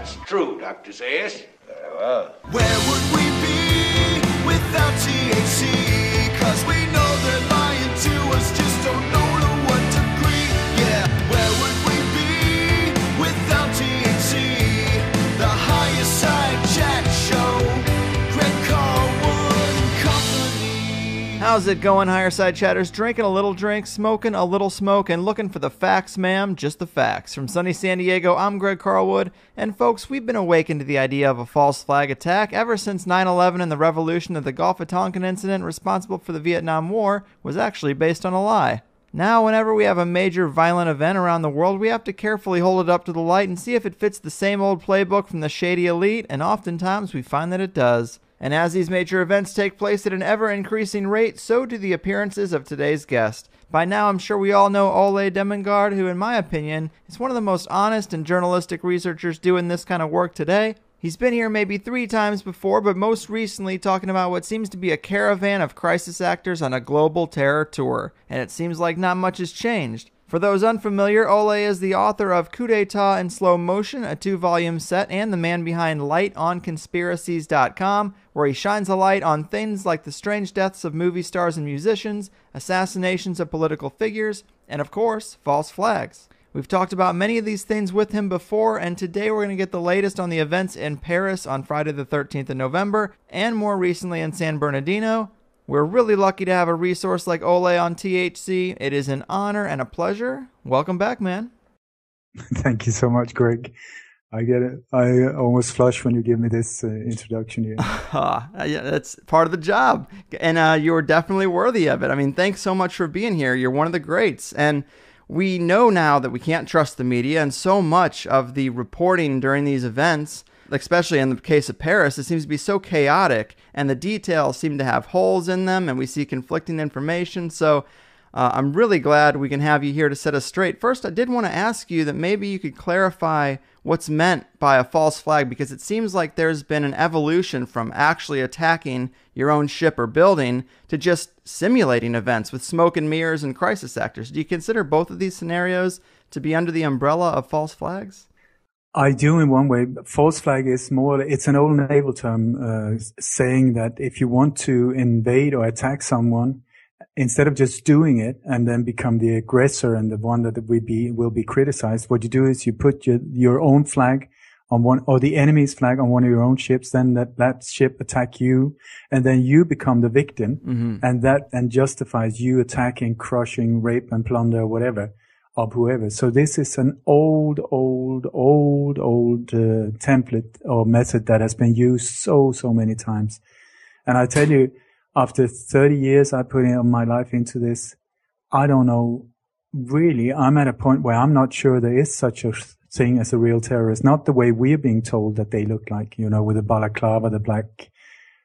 That's true, Dr. Zayas. Very well. Where would we be without THC? 'Cause we know they're lying to us, just don't know to what degree. Yeah, where would we be without THC? The Higher Side Chat Show, Greg Carlwood and Company. How's it going, Higher Side Chatters? Drinking a little drink, smoking a little smoke, and looking for the facts, ma'am, just the facts. From sunny San Diego, I'm Greg Carlwood, and folks, we've been awakened to the idea of a false flag attack ever since 9/11 and the revolution of the Gulf of Tonkin incident responsible for the Vietnam War was actually based on a lie. Now, whenever we have a major violent event around the world, we have to carefully hold it up to the light and see if it fits the same old playbook from the shady elite, and oftentimes we find that it does. And as these major events take place at an ever-increasing rate, so do the appearances of today's guest. By now, I'm sure we all know Ole Dammegard, who, in my opinion, is one of the most honest and journalistic researchers doing this kind of work today. He's been here maybe 3 times before, but most recently talking about what seems to be a caravan of crisis actors on a global terror tour, and it seems like not much has changed. For those unfamiliar, Ole is the author of Coup d'etat in Slow Motion, a 2-volume set, and the man behind lightonconspiracies.com, where he shines a light on things like the strange deaths of movie stars and musicians, assassinations of political figures, and of course, false flags. We've talked about many of these things with him before, and today we're going to get the latest on the events in Paris on Friday the 13th of November, and more recently in San Bernardino. We're really lucky to have a resource like Ole on THC. It is an honor and a pleasure. Welcome back, man. Thank you so much, Greg. I get it. I almost flush when you give me this introduction here. Yeah, that's part of the job. And you're definitely worthy of it. I mean, thanks so much for being here. You're one of the greats. And we know now that we can't trust the media, and so much of the reporting during these events, especially in the case of Paris, it seems to be so chaotic, and the details seem to have holes in them, and we see conflicting information. So I'm really glad we can have you here to set us straight. First, I did want to ask you that maybe you could clarify what's meant by a false flag, because it seems like there's been an evolution from actually attacking your own ship or building to just simulating events with smoke and mirrors and crisis actors. Do you consider both of these scenarios to be under the umbrella of false flags? I do in one way. False flag is more, it's an old naval term saying that if you want to invade or attack someone, instead of just doing it and then become the aggressor and the one that will be criticized, what you do is you put your own flag on one, or the enemy's flag on one of your own ships, then that ship attack you, and then you become the victim, and that then justifies you attacking, crushing, rape and plunder, whatever, of whoever. So this is an old template or method that has been used so many times. And I tell you, after 30 years I put in my life into this, I don't know, really, I'm at a point where I'm not sure there is such a thing as a real terrorist. Not the way we're being told that they look like, with the balaclava, the black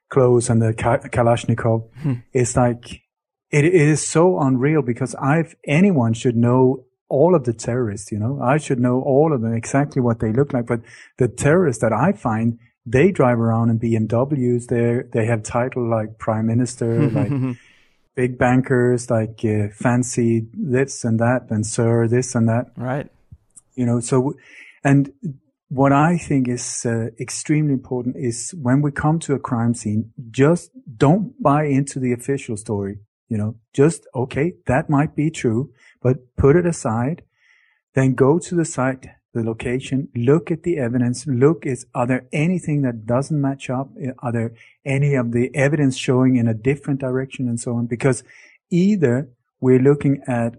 clothes and the Kalashnikov. It's like, it is so unreal, because anyone should know all of the terrorists, I should know all of them, exactly what they look like. But the terrorists that I find, they drive around in BMWs. They have title like prime minister, like big bankers, like fancy this and that, and sir this and that. Right. So, and what I think is extremely important is when we come to a crime scene, just don't buy into the official story. Just, okay, that might be true, but put it aside, then go to the site, the location, look at the evidence, are there anything that doesn't match up? Are there any of the evidence showing in a different direction and so on? Because either we're looking at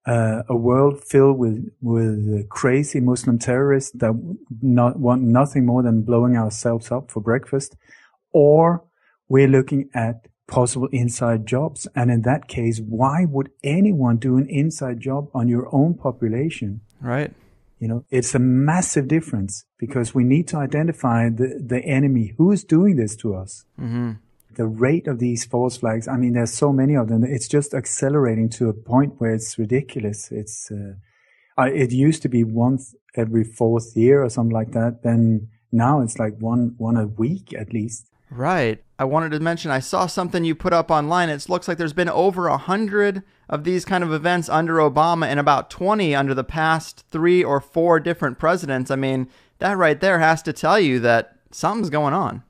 a world filled with crazy Muslim terrorists that want nothing more than blowing ourselves up for breakfast, or we're looking at possible inside jobs. And in that case, why would anyone do an inside job on your own population? Right. It's a massive difference, because we need to identify the enemy who is doing this to us. The rate of these false flags, I mean, there's so many of them. It's just accelerating to a point where it's ridiculous. It used to be once every 4th year or something like that. Then now it's like one a week at least. Right. I wanted to mention, I saw something you put up online. It looks like there's been over 100 of these kind of events under Obama and about 20 under the past 3 or 4 different presidents. I mean, that right there has to tell you that something's going on.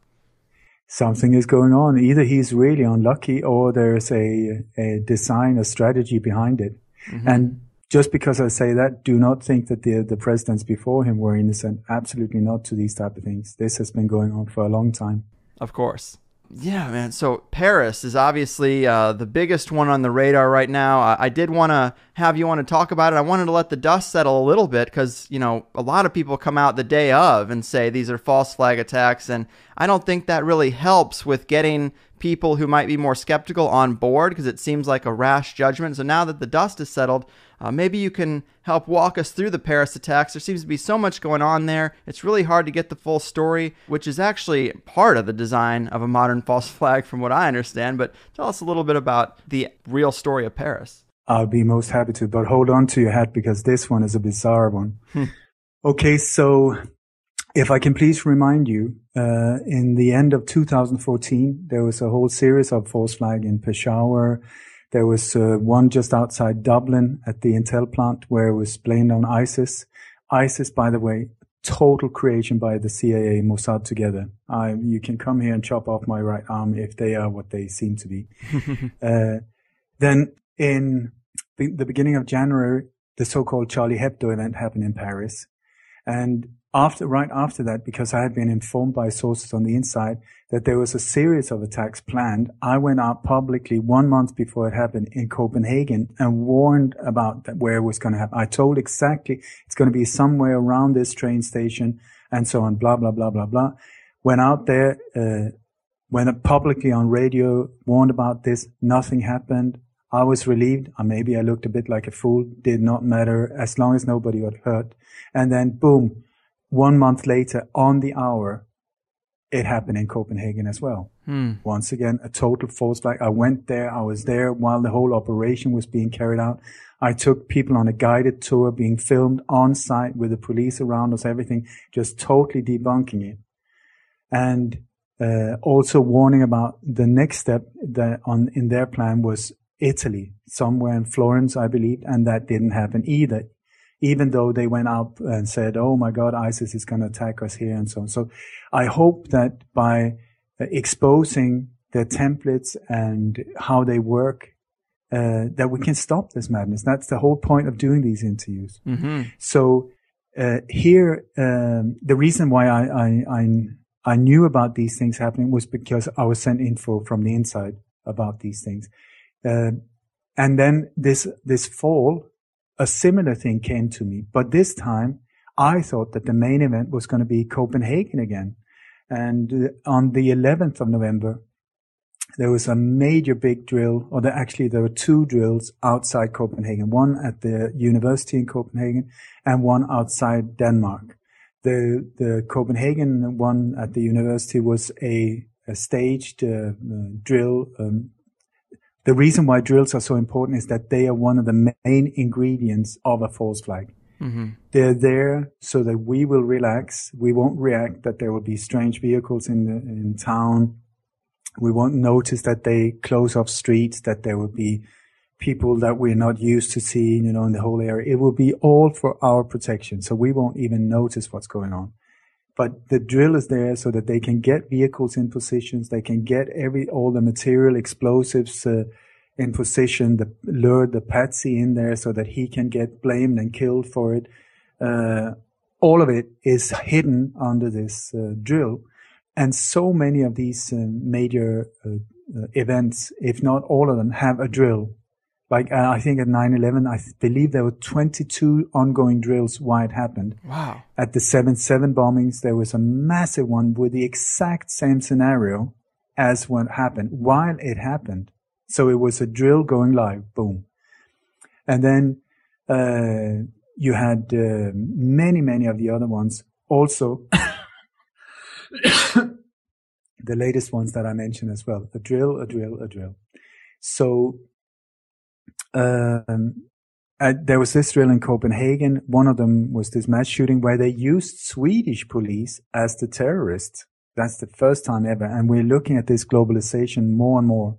Something is going on. Either he's really unlucky or there's a design, a strategy behind it. Mm-hmm. And just because I say that, do not think that the presidents before him were innocent. Absolutely not to these type of things. This has been going on for a long time. Of course. Yeah, man. So Paris is obviously the biggest one on the radar right now. I did want to have you on to talk about it. I wanted to let the dust settle a little bit because, you know, a lot of people come out the day of and say these are false flag attacks. And I don't think that really helps with getting people who might be more skeptical on board because it seems like a rash judgment. So now that the dust is settled, maybe you can help walk us through the Paris attacks. There seems to be so much going on there. It's really hard to get the full story, which is actually part of the design of a modern false flag from what I understand. But tell us a little bit about the real story of Paris. I'll be most happy to, but hold on to your hat because this one is a bizarre one. Okay, so if I can please remind you, in the end of 2014, there was a whole series of false flag in Peshawar. There was one just outside Dublin at the Intel plant where it was blamed on ISIS. ISIS, by the way, total creation by the CIA, Mossad together. You can come here and chop off my right arm if they are what they seem to be. Then in the beginning of January, the so-called Charlie Hebdo event happened in Paris. And right after that, because I had been informed by sources on the inside that there was a series of attacks planned, I went out publicly 1 month before it happened in Copenhagen and warned about where it was going to happen. I told exactly it's going to be somewhere around this train station and so on, blah, blah, blah, blah, blah. Went out there, went up publicly on radio, warned about this. Nothing happened. I was relieved. Maybe I looked a bit like a fool. Did not matter as long as nobody got hurt. And then boom. 1 month later, on the hour, it happened in Copenhagen as well. Once again, a total false flag. I went there. I was there while the whole operation was being carried out. I took people on a guided tour being filmed on site with the police around us, everything, just totally debunking it. And also warning about the next step in their plan was Italy, somewhere in Florence, I believe, and that didn't happen either. Even though they went out and said, oh my God, ISIS is going to attack us here and so on. So I hope that by exposing their templates and how they work, that we can stop this madness. That's the whole point of doing these interviews. Mm-hmm. So here, the reason why I knew about these things happening was because I was sent info from the inside about these things. And then this fall, a similar thing came to me, but this time I thought that the main event was going to be Copenhagen again. And on the 11th of November, there was a major big drill, or there were 2 drills outside Copenhagen, one at the university in Copenhagen and one outside Denmark. The Copenhagen one at the university was a staged drill. The reason why drills are so important is that they are one of the main ingredients of a false flag. Mm-hmm. They're there so that we will relax. We won't react that there will be strange vehicles in town. We won't notice that they close off streets, that there will be people that we're not used to seeing, in the whole area. It will be all for our protection. So we won't even notice what's going on. But the drill is there so that they can get vehicles in positions. They can get all the material, explosives in position, lure the patsy in there so that he can get blamed and killed for it. All of it is hidden under this drill. And so many of these major events, if not all of them, have a drill. Like I think at 9/11, I believe there were 22 ongoing drills while it happened. Wow. At the 7/7 bombings, there was a massive one with the exact same scenario as what happened while it happened. So it was a drill going live. Boom. And then you had many of the other ones. Also, the latest ones that I mentioned as well. A drill. So there was this drill in Copenhagen. One of them was this mass shooting where they used Swedish police as the terrorists. That's the first time ever. And we're looking at this globalization more and more.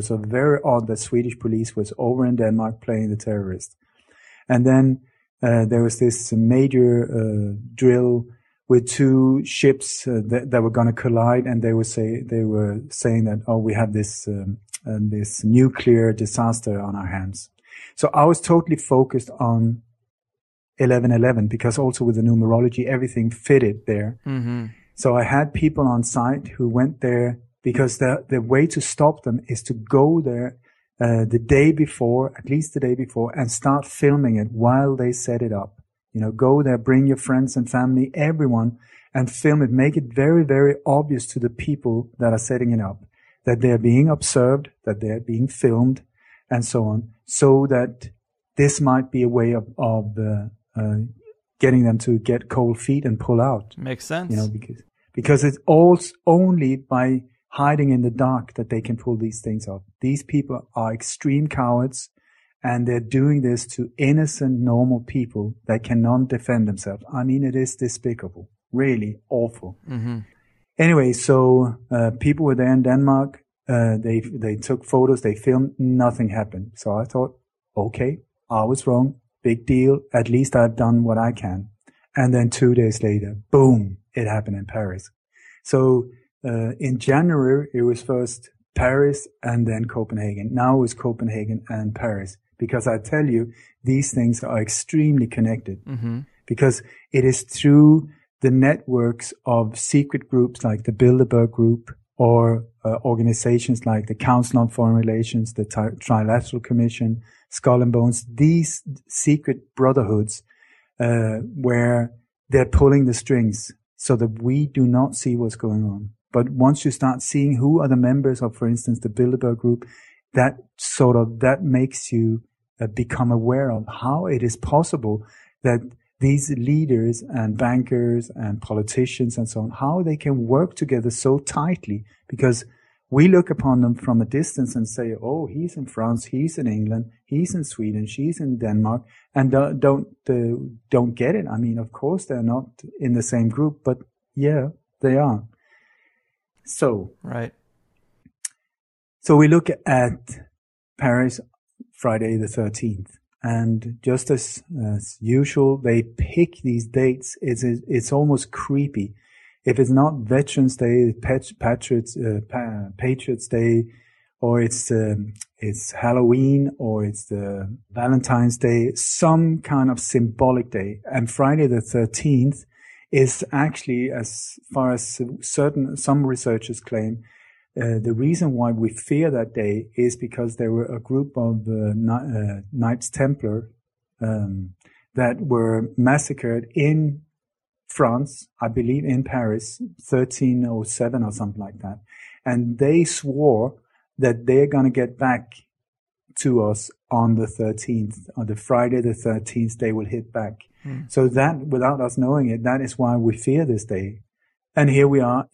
So very odd that Swedish police was over in Denmark playing the terrorist. And then there was this major drill with two ships that were going to collide, and they were saying that, we have this nuclear disaster on our hands. So I was totally focused on 11/11 because also with the numerology, everything fitted there. Mm-hmm. So I had people on site who went there because the way to stop them is to go there the day before, at least the day before, and start filming it while they set it up. Go there, bring your friends and family, everyone, and film it. Make it very, very obvious to the people that are setting it up that they're being observed, that they're being filmed, and so on, so that this might be a way of getting them to get cold feet and pull out. Makes sense. Because it's all only by hiding in the dark that they can pull these things off. These people are extreme cowards, and they're doing this to innocent, normal people that cannot defend themselves. I mean, it is despicable. Really awful. Mm-hmm. Anyway, so people were there in Denmark. They took photos. They filmed. Nothing happened. So I thought, okay, I was wrong. Big deal. At least I've done what I can. And then 2 days later, boom, it happened in Paris. So in January, it was first Paris and then Copenhagen. Now it was Copenhagen and Paris. Because I tell you, these things are extremely connected. Mm-hmm. Because it is through the networks of secret groups like the Bilderberg Group or organizations like the Council on Foreign Relations, the Trilateral Commission, Skull and Bones, these secret brotherhoods where they're pulling the strings so that we do not see what's going on. But once you start seeing who are the members of, for instance, the Bilderberg Group, that makes you become aware of how it is possible that these leaders and bankers and politicians and so on, how they can work together so tightly, because we look upon them from a distance and say, oh, he's in France, he's in England, he's in Sweden, she's in Denmark, and don't get it. I mean, of course, they're not in the same group, but yeah, they are. So, right. So we look at Paris, Friday the 13th. And just as usual, they pick these dates. It's almost creepy. If it's not Veterans Day, Patriots Day, or it's Halloween, or it's the Valentine's Day, some kind of symbolic day. And Friday the 13th is actually, as far as some researchers claim, the reason why we fear that day is because there were a group of Knights Templar that were massacred in France, I believe in Paris, 1307 or something like that. And they swore that they're going to get back to us on the 13th, on the Friday the 13th, they will hit back. So that, without us knowing it, that is why we fear this day. And here we are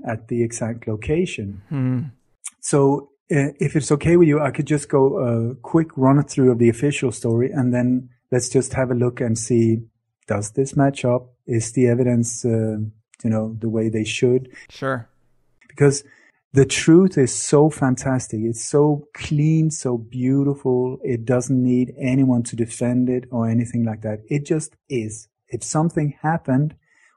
at the exact location. So if it's okay with you, I could just go a quick run through of the official story, and then let's just have a look and see, does this match up? Is the evidence, the way they should? Sure. Because the truth is so fantastic. It's so clean, so beautiful. It doesn't need anyone to defend it or anything like that. It just is. If something happened,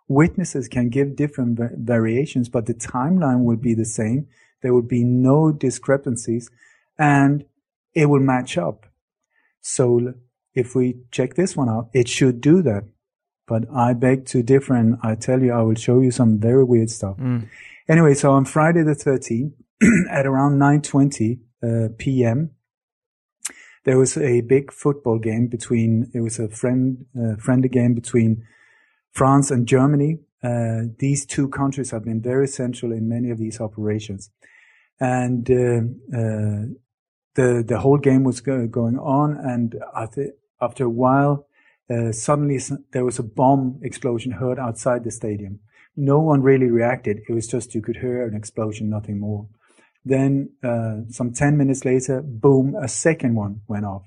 witnesses can give different variations, but the timeline will be the same. There will be no discrepancies, and it will match up. So if we check this one out, it should do that. But I beg to differ, and I tell you, I will show you some very weird stuff. Anyway, so on Friday the 13th, at around 9:20 p.m., there was a big football game it was a friendly game between France and Germany. These two countries have been very central in many of these operations. And the whole game was going on, and after a while, suddenly there was a bomb explosion heard outside the stadium. No one really reacted. It was just you could hear an explosion, nothing more. Then some 10 minutes later, boom, a second one went off.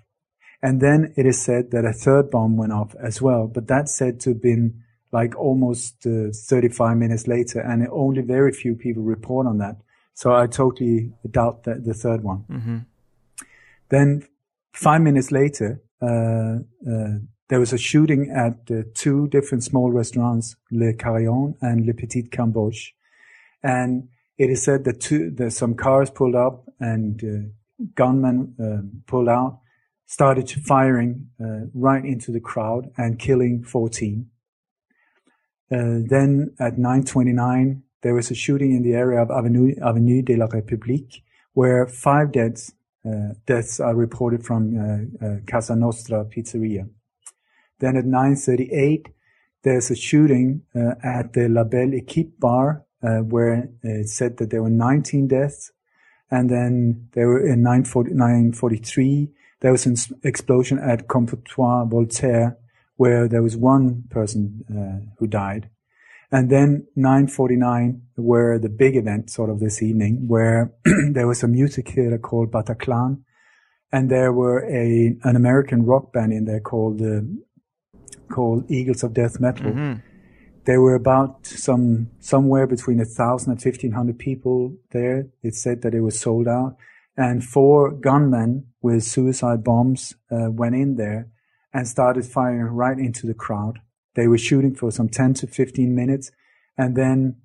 And then it is said that a third bomb went off as well, but that's said to have been like almost 35 minutes later, and only very few people report on that. So I totally doubt that the third one. Mm-hmm. Then 5 minutes later, there was a shooting at two different small restaurants, Le Carillon and Le Petit Cambodge. And it is said that some cars pulled up and gunmen pulled out, started firing right into the crowd and killing 14. Then at 9:29, there was a shooting in the area of Avenue de la République, where 5 deaths are reported from Casa Nostra Pizzeria. Then at 9:38, there's a shooting at the La Belle Équipe bar, where it said that there were 19 deaths. And then there were in 9:43, there was an explosion at Comptoir Voltaire, where there was one person who died. And then 9:49 were the big event sort of this evening, where there was a music theater called Bataclan, and there were an American rock band in there called Eagles of Death Metal. Mm-hmm. There were about somewhere between 1,000 and 1,500 people there. It said that it was sold out, and 4 gunmen with suicide bombs went in there and started firing right into the crowd. They were shooting for some 10 to 15 minutes, and then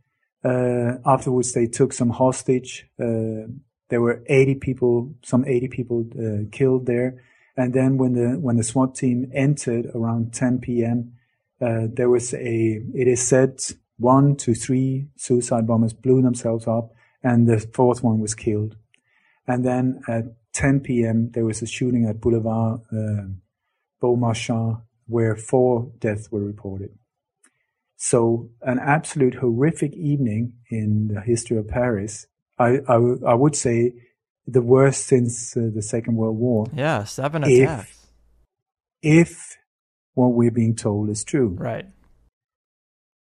afterwards they took some hostage. There were 80 people killed there. And then when the SWAT team entered around 10 p.m., there was it is said 1 to 3 suicide bombers blew themselves up, and the 4th one was killed. And then at 10 p.m., there was a shooting at Boulevard Beaumarchand, where 4 deaths were reported. So an absolute horrific evening in the history of Paris. I would say the worst since the Second World War. Yeah, 7 attacks. If what we're being told is true. Right.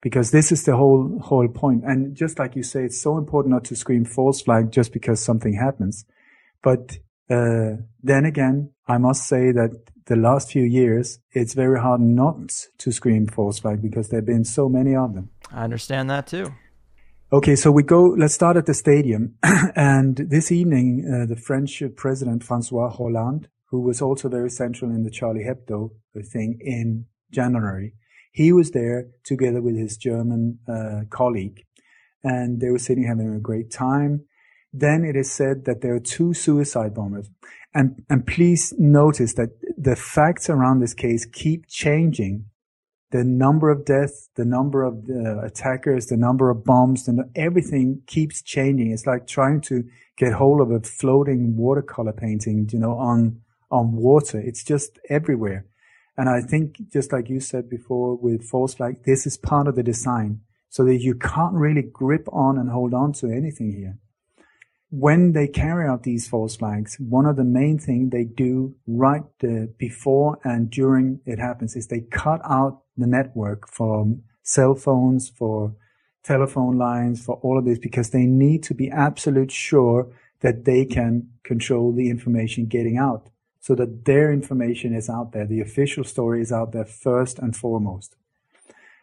Because this is the whole point. And just like you say, it's so important not to scream false flag just because something happens. But then again, I must say that the last few years, it's very hard not to scream false flag because there have been so many of them. I understand that too. Okay, so let's start at the stadium. And this evening, the French President François Hollande, who was also very central in the Charlie Hebdo thing in January, he was there together with his German colleague, and they were sitting having a great time. Then it is said that there are 2 suicide bombers. And please notice that the facts around this case keep changing. The number of deaths, the number of attackers, the number of bombs, everything keeps changing. It's like trying to get hold of a floating watercolor painting, on water. It's just everywhere. And I think, just like you said before with false flag, this is part of the design so that you can't really grip on and hold on to anything here. When they carry out these false flags, one of the main things they do right before and during it happens is they cut out the network for cell phones, for telephone lines, for all of this, because they need to be absolute sure that they can control the information getting out, so that their information is out there. The official story is out there first and foremost.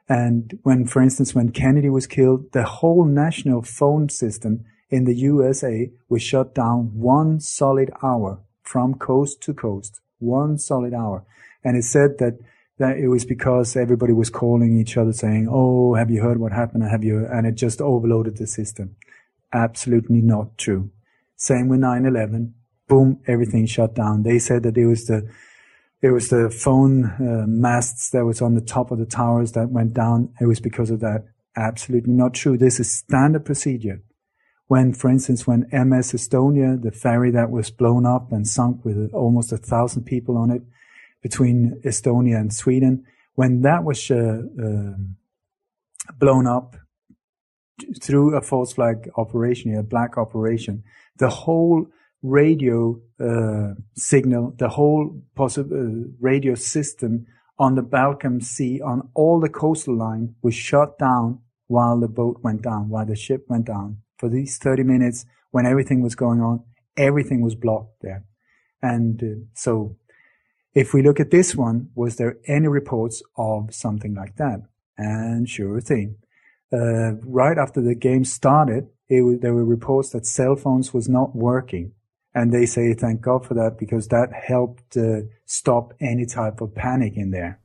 And for instance, when Kennedy was killed, the whole national phone system in the USA was shut down 1 solid hour from coast to coast, 1 solid hour. And it said that it was because everybody was calling each other saying, "Oh, have you heard what happened? And it just overloaded the system." Absolutely not true. Same with 9/11. Boom, everything shut down. They said that it was the phone masts that was on the top of the towers that went down. It was because of that. Absolutely not true. This is standard procedure. For instance, when MS Estonia, the ferry that was blown up and sunk with almost 1,000 people on it between Estonia and Sweden, when that was blown up through a false flag operation, a black operation, the whole radio signal, the whole radio system on the Balkan Sea, on all the coastal line, was shut down while the boat went down, while the ship went down. For these 30 minutes, when everything was going on, everything was blocked there. And so if we look at this one, was there any reports of something like that? And sure thing. Right after the game started, there were reports that cell phones was not working. And they say, thank God for that, because that helped stop any type of panic in there.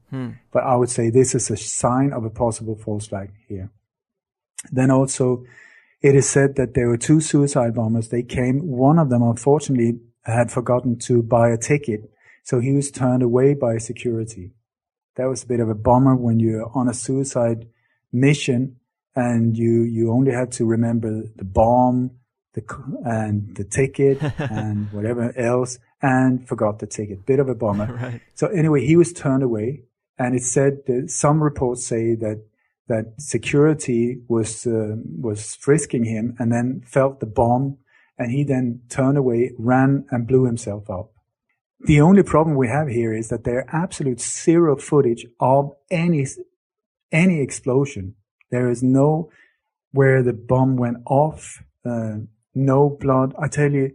But I would say this is a sign of a possible false flag here. Then also, it is said that there were 2 suicide bombers. They came. One of them, unfortunately, had forgotten to buy a ticket. So he was turned away by security. That was a bit of a bummer when you're on a suicide mission and you only had to remember the bomb, and the ticket and whatever else, and forgot the ticket. Bit of a bummer. Right. So anyway, he was turned away, and it said that some reports say that security was frisking him and then felt the bomb, and he then turned away, ran, and blew himself up. The only problem we have here is that there are absolute zero footage of any explosion. There is no where the bomb went off, no blood. I tell you,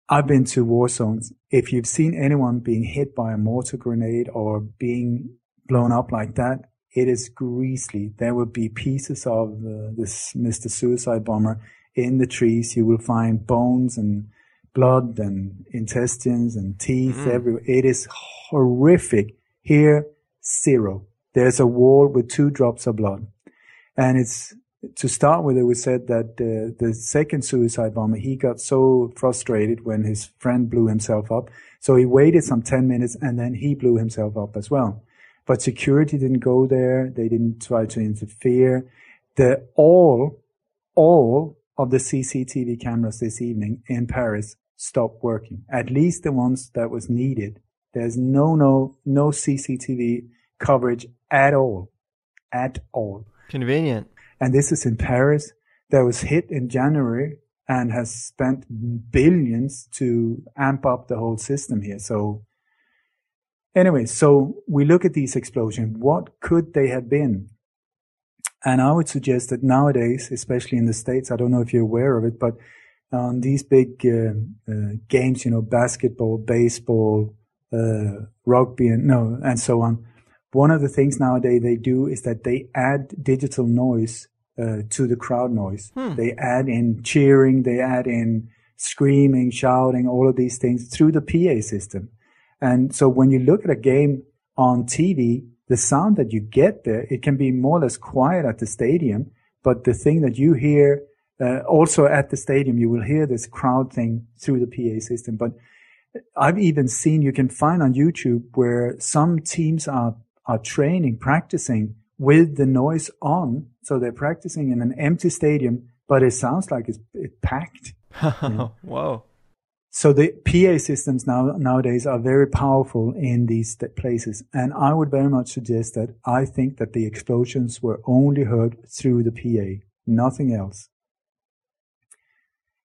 I've been to war zones. If you've seen anyone being hit by a mortar grenade or being blown up like that, it is grisly. There will be pieces of this Mr. Suicide Bomber in the trees. You will find bones and blood and intestines and teeth everywhere. It is horrific. Here, zero. There's a wall with 2 drops of blood. And it's, to start with, it was said that the second suicide bomber, he got so frustrated when his friend blew himself up. So he waited some 10 minutes and then he blew himself up as well. But security didn't go there. They didn't try to interfere. All of the CCTV cameras this evening in Paris stopped working. At least the ones that was needed. There's no CCTV coverage at all. At all. Convenient. And this is in Paris, that was hit in January and has spent billions to amp up the whole system here. So anyway, so we look at these explosions. What could they have been? And I would suggest that nowadays, especially in the States, I don't know if you're aware of it, but on these big games, basketball, baseball, rugby, and so on. One of the things nowadays they do is that they add digital noise to the crowd noise. They add in cheering, they add in screaming, shouting, all of these things through the PA system. And so when you look at a game on TV, the sound that you get there, it can be more or less quiet at the stadium, but the thing that you hear also at the stadium, you will hear this crowd thing through the PA system. But I've even seen, you can find on YouTube where some teams are training, practicing with the noise on. So they're practicing in an empty stadium, but it sounds like it's packed. Whoa. So the PA systems nowadays are very powerful in these places. And I would very much suggest that I think that the explosions were only heard through the PA, nothing else.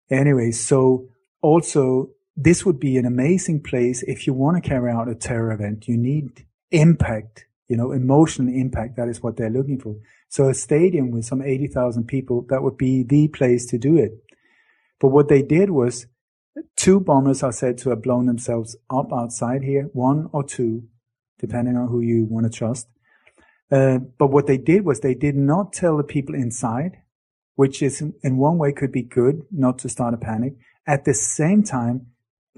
Anyway, so also this would be an amazing place if you want to carry out a terror event. You need impact, emotional impact. That is what they're looking for. So a stadium with some 80,000 people, that would be the place to do it. But what they did was 2 bombers are said to have blown themselves up outside here, 1 or 2, depending on who you want to trust. But what they did was they did not tell the people inside, which is in one way could be good, not to start a panic. At the same time,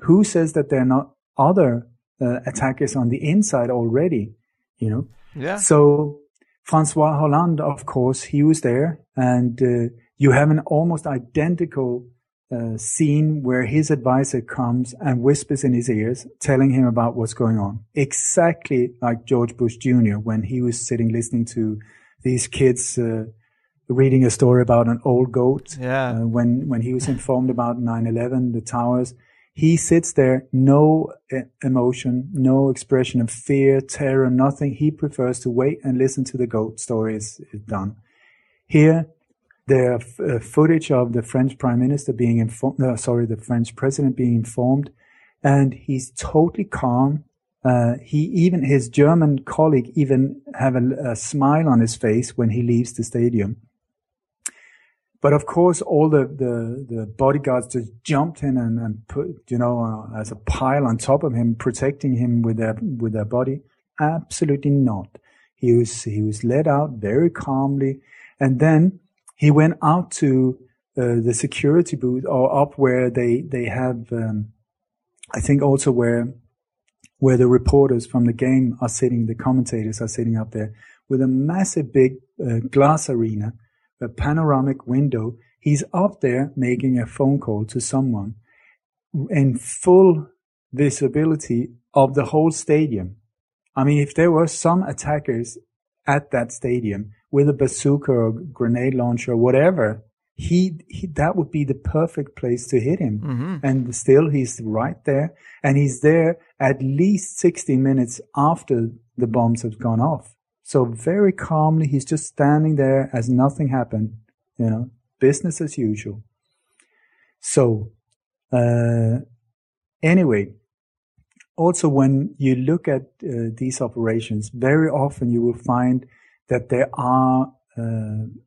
who says that there are not other attackers on the inside already, Yeah. So Francois Hollande, of course, he was there, and you have an almost identical scene where his advisor comes and whispers in his ears, telling him about what's going on. Exactly like George Bush Jr. when he was sitting listening to these kids reading a story about an old goat. Yeah. When he was informed about 9/11, the towers, he sits there, no emotion, no expression of fear, terror, nothing. He prefers to wait and listen to the goat story is done. Here, there are footage of the French Prime Minister being informed, the French President being informed, and he's totally calm. His German colleague even have a smile on his face when he leaves the stadium. But of course, all the bodyguards just jumped in and put, as a pile on top of him, protecting him with their body. Absolutely not. He was led out very calmly, and then he went out to the security booth, or up where they have, I think also where the reporters from the game are sitting, the commentators are sitting up there, with a massive big glass arena, a panoramic window. He's up there making a phone call to someone in full visibility of the whole stadium. I mean, if there were some attackers at that stadium with a bazooka or grenade launcher or whatever, that would be the perfect place to hit him. Mm-hmm. And still he's right there, and he's there at least 60 minutes after the bombs have gone off. So very calmly, he's just standing there as nothing happened, business as usual. So, anyway, also when you look at these operations, very often you will find that there are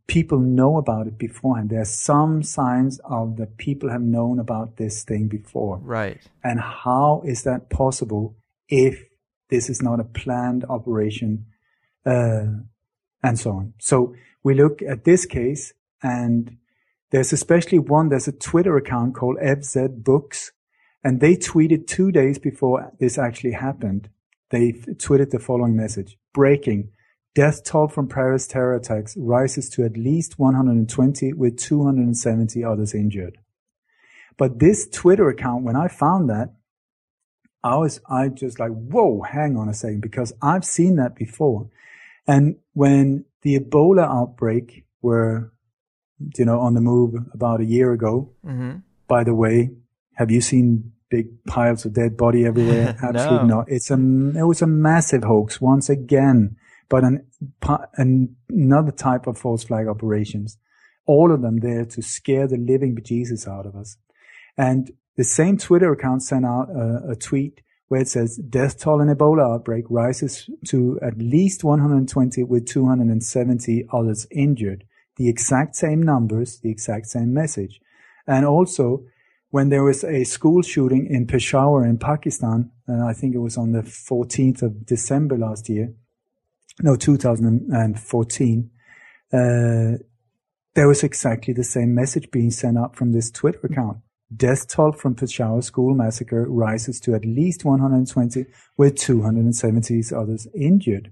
people know about it beforehand. There are some signs of that people have known about this thing before. Right. And how is that possible if this is not a planned operation, and so on? So we look at this case, and there's especially there's a Twitter account called FZ Books, and they tweeted 2 days before this actually happened. They tweeted the following message: breaking. Death toll from Paris terror attacks rises to at least 120, with 270 others injured. But this Twitter account, when I found that, I just like, whoa, hang on a second, because I've seen that before. And when the Ebola outbreak were, on the move about a year ago, mm-hmm. By the way, have you seen big piles of dead body everywhere? Absolutely No. not. It was a massive hoax once again. But another type of false flag operations, all of them there to scare the living bejesus out of us. And the same Twitter account sent out a tweet where it says, death toll in Ebola outbreak rises to at least 120, with 270 others injured. The exact same numbers, the exact same message. And also, when there was a school shooting in Peshawar in Pakistan, I think it was on the 14th of December last year, 2014, there was exactly the same message being sent out from this Twitter account. Death toll from Peshawar school massacre rises to at least 120, with 270 others injured.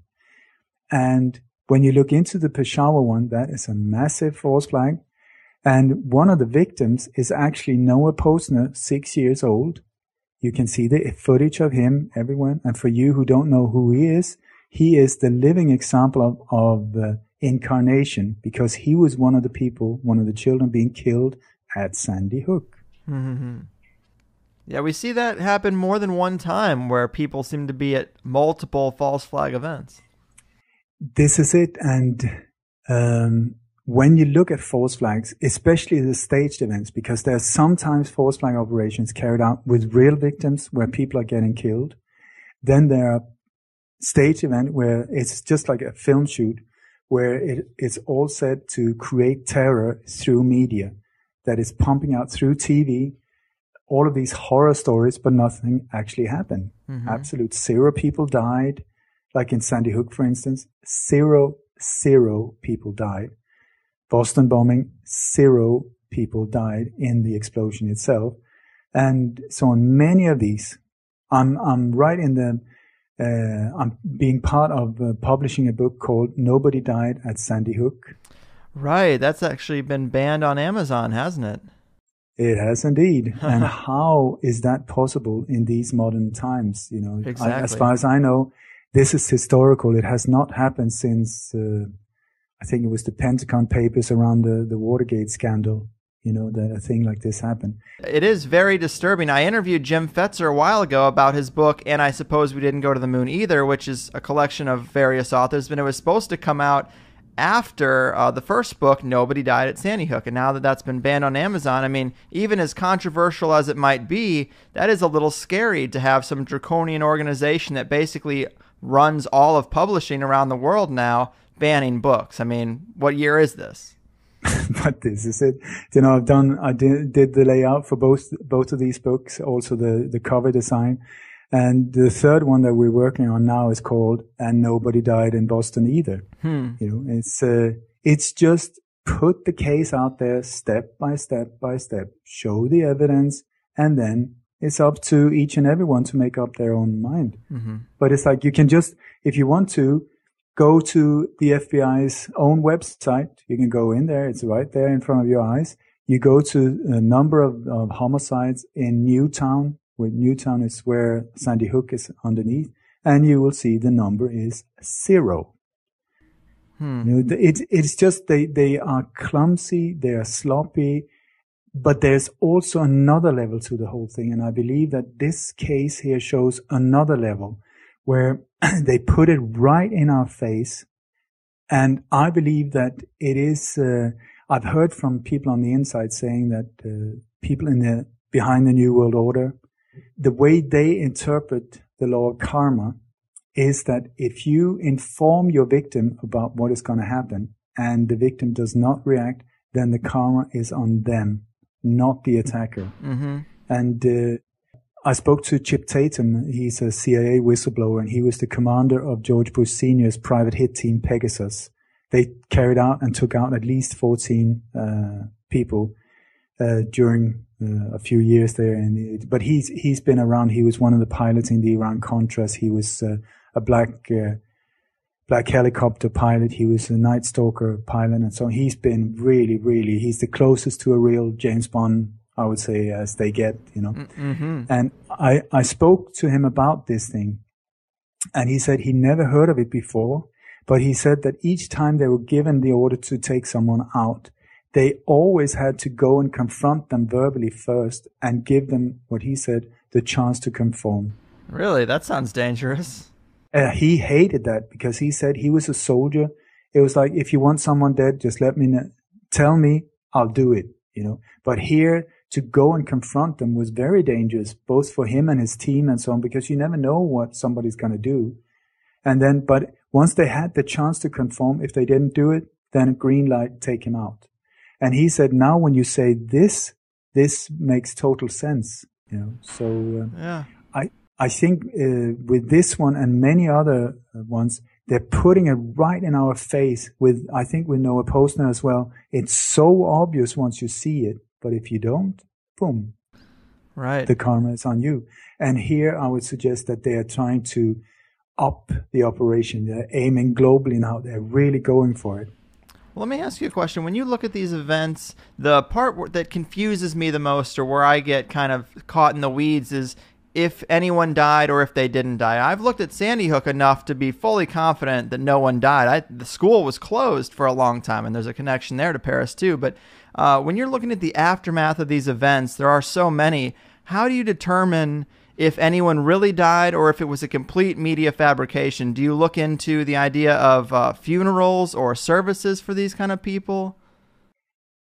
And when you look into the Peshawar one, that is a massive false flag. And one of the victims is actually Noah Posner, 6 years old. You can see the footage of him, everyone. And for you who don't know who he is the living example of incarnation, because he was one of the children being killed at Sandy Hook. Mm-hmm. Yeah, we see that happen more than one time, where people seem to be at multiple false flag events. This is it. And when you look at false flags, especially the staged events, because there are sometimes false flag operations carried out with real victims where people are getting killed. Then there are stage event where it's just like a film shoot, where it's all set to create terror through media, that is pumping out through TV all of these horror stories, but nothing actually happened. Mm-hmm. Absolute 0 people died, like in Sandy Hook, for instance. 0 people died. Boston bombing, 0 people died in the explosion itself. And so on many of these, I'm right in the I'm being part of publishing a book called Nobody Died at Sandy Hook. Right. That's actually been banned on Amazon, hasn't it? It has indeed. And how is that possible in these modern times? Exactly. As far as I know, this is historical. It has not happened since, I think it was the Pentagon Papers around the Watergate scandal. That a thing like this happened. It is very disturbing. I interviewed Jim Fetzer a while ago about his book, And I Suppose We Didn't Go to the Moon Either, which is a collection of various authors, but it was supposed to come out after the first book, Nobody Died at Sandy Hook. And now that that's been banned on Amazon, I mean, even as controversial as it might be, that is a little scary to have some draconian organization that basically runs all of publishing around the world now banning books. I mean, what year is this? But this is it. I did the layout for both of these books, also the cover design. And the third one that we're working on now is called "And Nobody Died in Boston Either." It's just put the case out there step by step by step, show the evidence, and then it's up to each and everyone to make up their own mind. But it's like you can just, if you want to, go to the FBI's own website. You can go in there. It's right there in front of your eyes. You go to a number of homicides in Newtown, where Newtown is where Sandy Hook is underneath, and you will see the number is 0. It's just they are clumsy, they are sloppy, but there's also another level to the whole thing, and I believe that this case here shows another level where they put it right in our face, and I believe that it is. I've heard from people on the inside saying that people behind the New World Order, the way they interpret the law of karma is that if you inform your victim about what is going to happen and the victim does not react, then the karma is on them, not the attacker. And I spoke to Chip Tatum. He's a CIA whistleblower, and he was the commander of George Bush Sr.'s private hit team Pegasus. They carried out and took out at least 14 people during a few years there. But he's been around. He was one of the pilots in the Iran-Contras. He was a black helicopter pilot. He was a Night Stalker pilot. And so he's been really, he's the closest to a real James Bond, I would say, as they get, And I spoke to him about this thing, and he said he never heard of it before, but he said that each time they were given the order to take someone out, they always had to go and confront them verbally first and give them, what he said, the chance to conform. Really? That sounds dangerous. He hated that because he said he was a soldier. It was like, if you want someone dead, just let me know. Tell me, I'll do it, But here, to go and confront them was very dangerous, both for him and his team and so on, because you never know what somebody's going to do. And then, but once they had the chance to conform, if they didn't do it, then a green light, take him out. And he said, now when you say this makes total sense, So I think with this one and many other ones, they're putting it right in our face. I think with Noah Posner as well. It's so obvious once you see it, but if you don't, boom, right, the karma is on you. And here I would suggest that they are trying to up the operation. They're aiming globally now. They're really going for it. Well, let me ask you a question. When you look at these events, the part that confuses me the most, or where I get kind of caught in the weeds, is if anyone died or if they didn't die. I've looked at Sandy Hook enough to be fully confident that no one died. The school was closed for a long time, and there's a connection there to Paris too. But when you're looking at the aftermath of these events, there are so many. How do you determine if anyone really died or if it was a complete media fabrication? Do you look into the idea of funerals or services for these kind of people?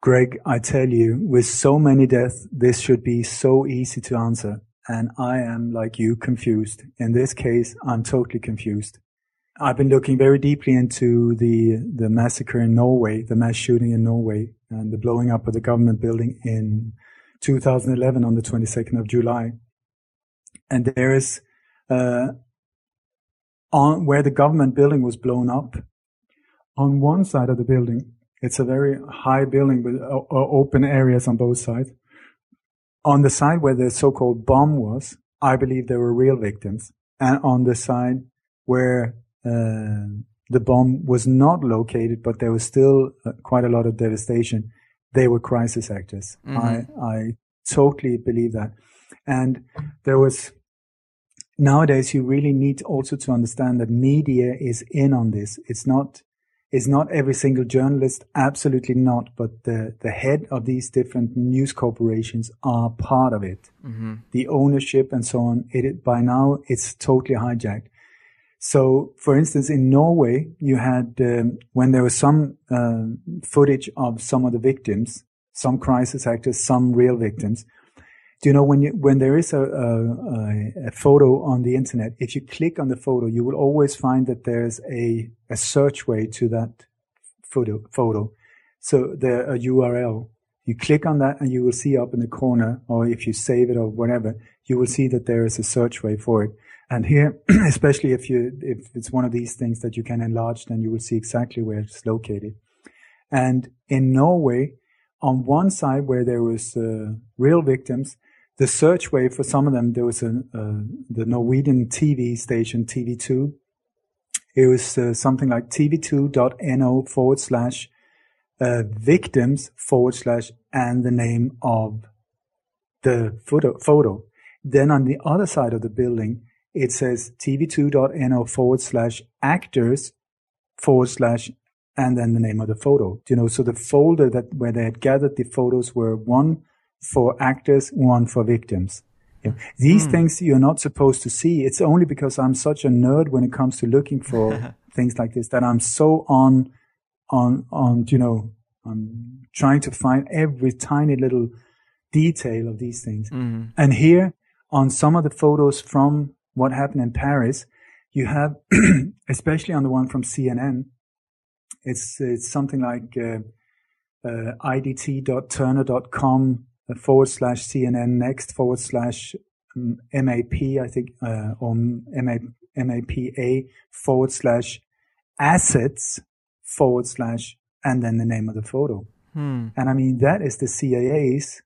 Greg, I tell you, with so many deaths, this should be so easy to answer. And I am, like you, confused. In this case, I'm totally confused. I've been looking very deeply into the massacre in Norway, the mass shooting in Norway, and the blowing up of the government building in 2011 on the 22nd of July. And there is, on where the government building was blown up, on one side of the building, it's a very high building with open areas on both sides. On the side where the so-called bomb was, I believe there were real victims. And on the side where the bomb was not located, but there was still quite a lot of devastation, they were crisis actors. I totally believe that. And there was, nowadays you really need also to understand that media is in on this. It's not every single journalist, absolutely not, but the head of these different news corporations are part of it. The ownership and so on, by now it's totally hijacked. So, for instance, in Norway, you had, when there was some footage of some of the victims, some crisis actors, some real victims. Do you know, when there is a photo on the internet, if you click on the photo, you will always find that there's a search way to that photo. So a URL. You click on that and you will see up in the corner, or if you save it or whatever, you will see that there is a search way for it. And here, especially if it's one of these things that you can enlarge, then you will see exactly where it's located. And in Norway, on one side where there was real victims, the search way for some of them, there was the Norwegian TV station TV2. It was something like tv2.no/victims/ and the name of the photo. Then on the other side of the building, it says tv2.no/actors/ and then the name of the photo. So the folder where they had gathered the photos were one for actors, one for victims. These things you're not supposed to see. It's only because I'm such a nerd when it comes to looking for things like this that I'm so on, I'm trying to find every tiny little detail of these things. Mm-hmm. And here on some of the photos from what happened in Paris, you have, especially on the one from CNN, it's something like idt.turner.com /CNN next /MAP, I think, or MAPA /assets and then the name of the photo. And I mean, that is the CIA's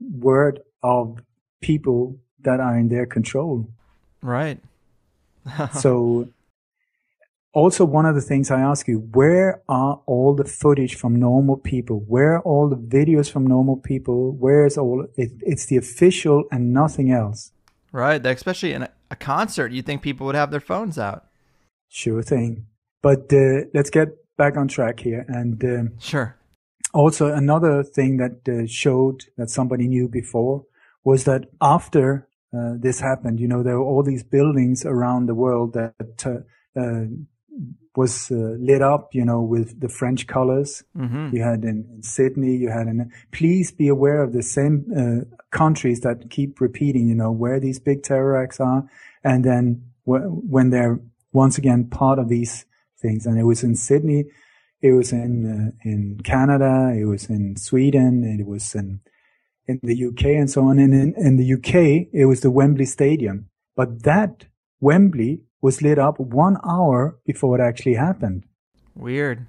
word of people that are in their control. Right. So also, one of the things I ask you, where are all the footage from normal people? Where are all the videos from normal people? Where's all it's the official and nothing else. Right. Especially in a concert, you'd think people would have their phones out. Sure thing. But let's get back on track here. And sure. Also, another thing that showed that somebody knew before was that after this happened, there were all these buildings around the world that was lit up, with the French colors. Mm-hmm. You had in Sydney, you had please be aware of the same countries that keep repeating, where these big terror acts are. And then when they're once again part of these things. And it was in Sydney, it was in Canada, it was in Sweden, it was in the UK and so on. And in the UK, it was the Wembley Stadium. But that Wembley was lit up 1 hour before it actually happened. Weird.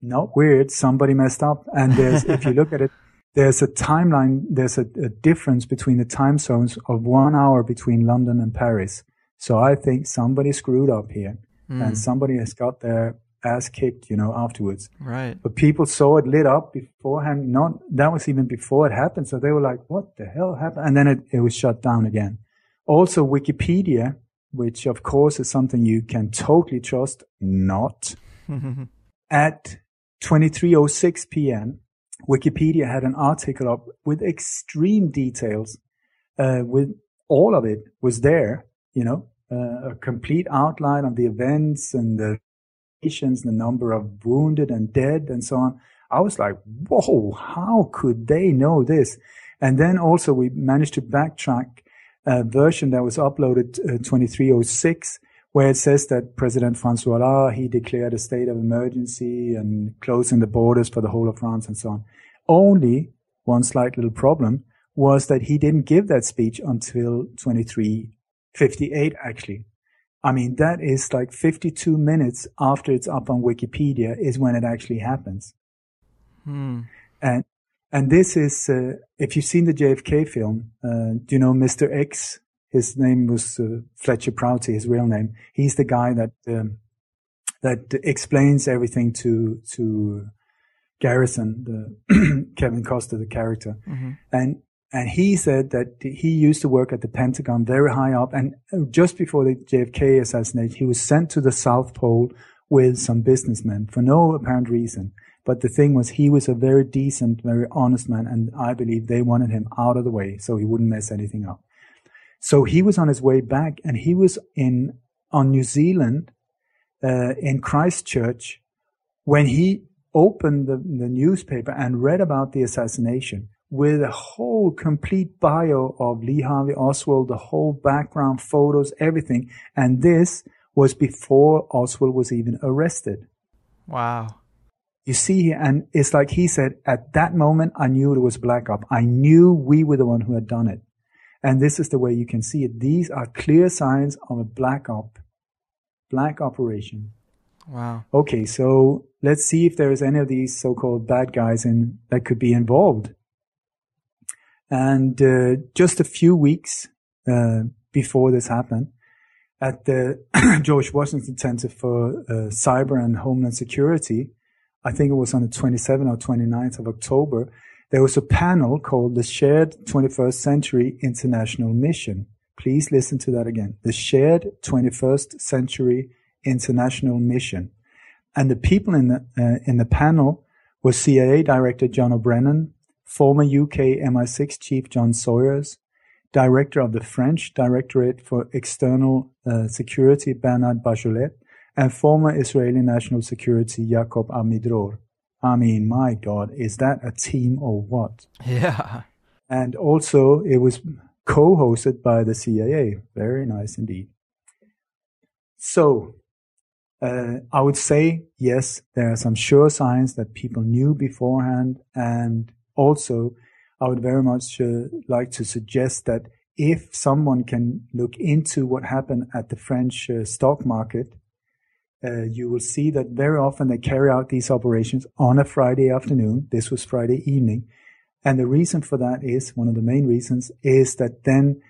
Not weird. Somebody messed up. And if you look at it, there's a timeline. There's a difference between the time zones of 1 hour between London and Paris. So I think somebody screwed up here, and somebody has got their ass kicked, afterwards. Right. But people saw it lit up beforehand. That was even before it happened. So they were like, "What the hell happened?" And then it was shut down again. Also, Wikipedia, which of course is something you can totally trust, not. At 23:06 p.m., Wikipedia had an article up with extreme details, with all of it was there, a complete outline of the events and the nations, the number of wounded and dead and so on. I was like, whoa, how could they know this? And then also we managed to backtrack a version that was uploaded 23:06, where it says that President François Hollande, he declared a state of emergency and closing the borders for the whole of France and so on. Only one slight little problem was that he didn't give that speech until 23:58 actually. I mean, that is like 52 minutes after it's up on Wikipedia is when it actually happens. And this is, if you've seen the JFK film, do you know Mr. X? His name was Fletcher Prouty, his real name. He's the guy that explains everything to Garrison, Kevin Costner, the character. Mm-hmm. And he said that he used to work at the Pentagon very high up. And just before the JFK assassination, he was sent to the South Pole with some businessmen for no apparent reason. But the thing was, he was a very decent, very honest man, and I believe they wanted him out of the way so he wouldn't mess anything up. So he was on his way back, and he was on New Zealand, in Christchurch, when he opened the newspaper and read about the assassination with a whole complete bio of Lee Harvey Oswald, the whole background, photos, everything. And this was before Oswald was even arrested. Wow. You see, and it's like he said, at that moment, I knew it was black op. I knew we were the one who had done it. And this is the way you can see it. These are clear signs of a black operation. Wow. Okay, so let's see if there is any of these so-called bad guys that could be involved. And just a few weeks before this happened, at the George Washington Center for Cyber and Homeland Security, I think it was on the 27th or 29th of October, there was a panel called the Shared 21st Century International Mission. Please listen to that again. The Shared 21st Century International Mission. And the people in the panel were CIA Director John O'Brien, former UK MI6 Chief John Sawyers, Director of the French Directorate for External Security Bernard Bachelet, and former Israeli National Security Jacob Amidror. I mean, my God, is that a team or what? Yeah. And also, it was co-hosted by the CIA. Very nice indeed. So, I would say, yes, there are some sure signs that people knew beforehand. And also, I would very much like to suggest that if someone can look into what happened at the French stock market, you will see that very often they carry out these operations on a Friday afternoon. This was Friday evening. And the reason for that is, one of the main reasons, is that then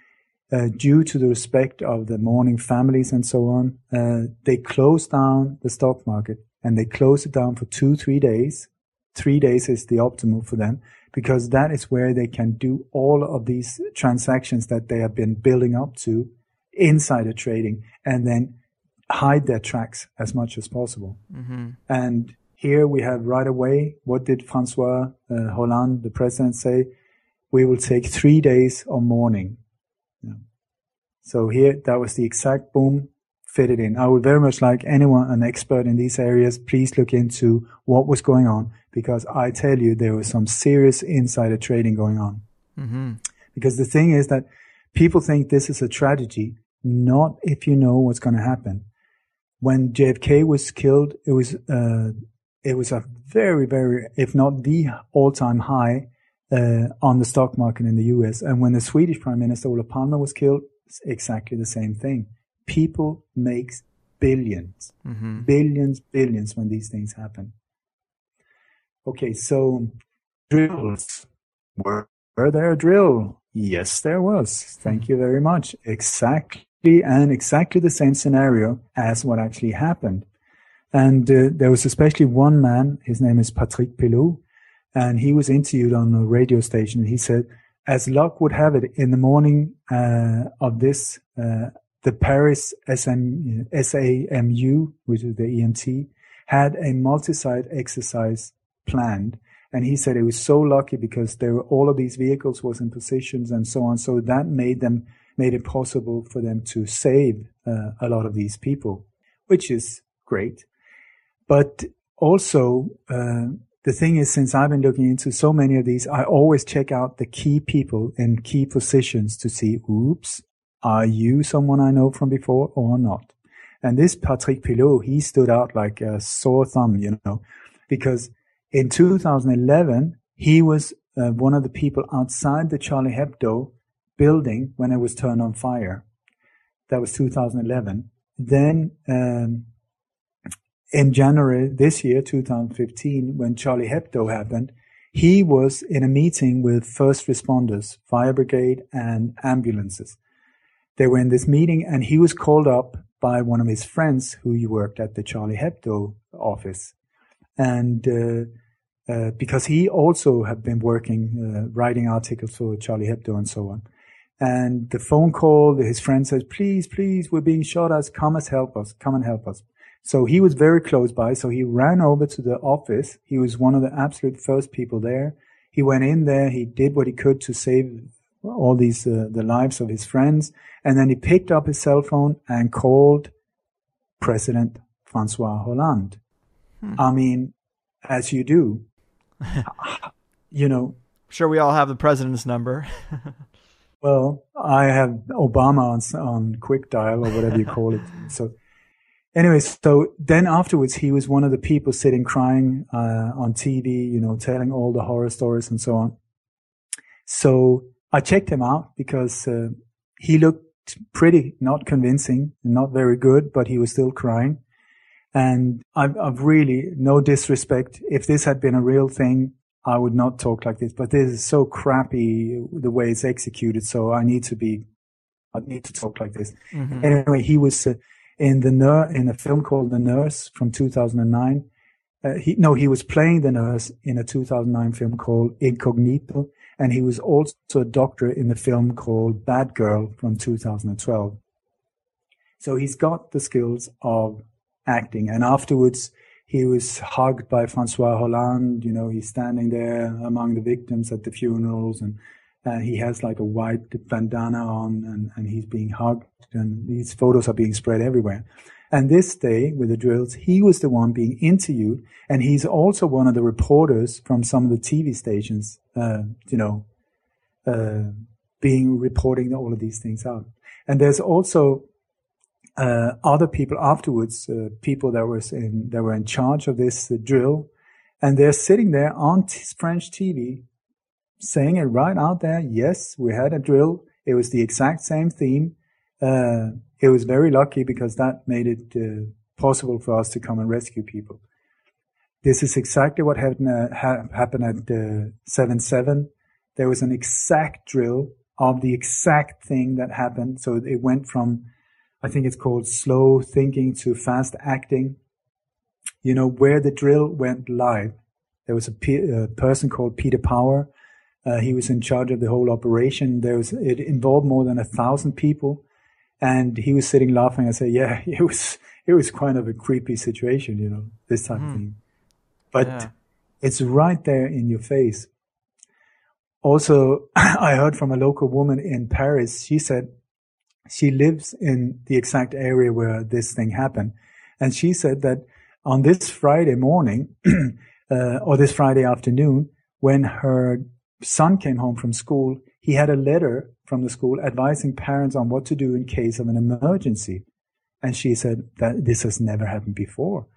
due to the respect of the mourning families and so on, they close down the stock market, and they close it down for 2-3 days. 3 days is the optimal for them, because that is where they can do all of these transactions that they have been building up to, insider trading, and then hide their tracks as much as possible. Mm-hmm. And here we have right away, what did François Hollande, the president, say? We will take 3 days of mourning. So here, that was the exact boom, fitted in. I would very much like anyone, an expert in these areas, please look into what was going on, because I tell you, there was some serious insider trading going on. Mm-hmm. Because the thing is that people think this is a tragedy, not if you know what's going to happen. When JFK was killed, it was a very, very, if not the all-time high on the stock market in the US. And when the Swedish Prime Minister Olof Palme was killed, it's exactly the same thing. People make billions, billions when these things happen. Okay, so drills. Were there a drill? Yes, there was. Thank you very much. Exactly the same scenario as what actually happened. And there was especially one man, his name is Patrick Pelot, and he was interviewed on a radio station, and he said, as luck would have it, in the morning of this, the Paris SAMU, which is the EMT, had a multi-site exercise planned. And he said it was so lucky because there were all of these vehicles was in positions and so on. So that made it possible for them to save a lot of these people, which is great. But also, the thing is, since I've been looking into so many of these, I always check out the key people in key positions to see, oops, are you someone I know from before or not? And this Patrick Pelot, he stood out like a sore thumb, because in 2011, he was one of the people outside the Charlie Hebdo building when it was turned on fire. That was 2011. Then, in January this year, 2015, when Charlie Hebdo happened, he was in a meeting with first responders, fire brigade and ambulances. They were in this meeting, and he was called up by one of his friends who worked at the Charlie Hebdo office. And because he also had been working, writing articles for Charlie Hebdo and so on. And the phone call, his friend says, please, we're being shot at, come and help us. So he was very close by, so he ran over to the office. He was one of the absolute first people there. He went in there, he did what he could to save all these, the lives of his friends. And then he picked up his cell phone and called President François Hollande. I mean, as you do, Sure, we all have the president's number. Well, I have Obama on quick dial or whatever you call it. So anyway, so then afterwards, he was one of the people sitting crying on TV, you know, telling all the horror stories and so on. So I checked him out because he looked pretty not convincing, not very good, but he was still crying. And I've really, no disrespect, if this had been a real thing, I would not talk like this. But this is so crappy the way it's executed, so I need to talk like this. Mm-hmm. Anyway, he was in a film called The Nurse from 2009. He was playing the nurse in a 2009 film called Incognito, and he was also a doctor in the film called Bad Girl from 2012. So he's got the skills of acting. And afterwards, he was hugged by François Hollande. You know, he's standing there among the victims at the funerals, and he has like a white bandana on, and he's being hugged, and these photos are being spread everywhere. And this day with the drills, he was the one being interviewed, and he's also one of the reporters from some of the TV stations, reporting all of these things out. And there's also other people afterwards, people that were in charge of this drill, and they're sitting there on French TV, saying it right out there. Yes, we had a drill. It was the exact same theme. It was very lucky because that made it possible for us to come and rescue people. This is exactly what happened at 7/7. There was an exact drill of the exact thing that happened. So it went from, I think it's called slow thinking to fast acting. You know, where the drill went live, there was a person called Peter Power. He was in charge of the whole operation. It involved more than 1,000 people. And he was sitting laughing. I said, yeah, it was kind of a creepy situation, you know, this type of thing. But it's right there in your face. Also, I heard from a local woman in Paris. She said she lives in the exact area where this thing happened. And she said that on this Friday morning, or this Friday afternoon, when her son came home from school, he had a letter from the school advising parents on what to do in case of an emergency. And she said that this has never happened before.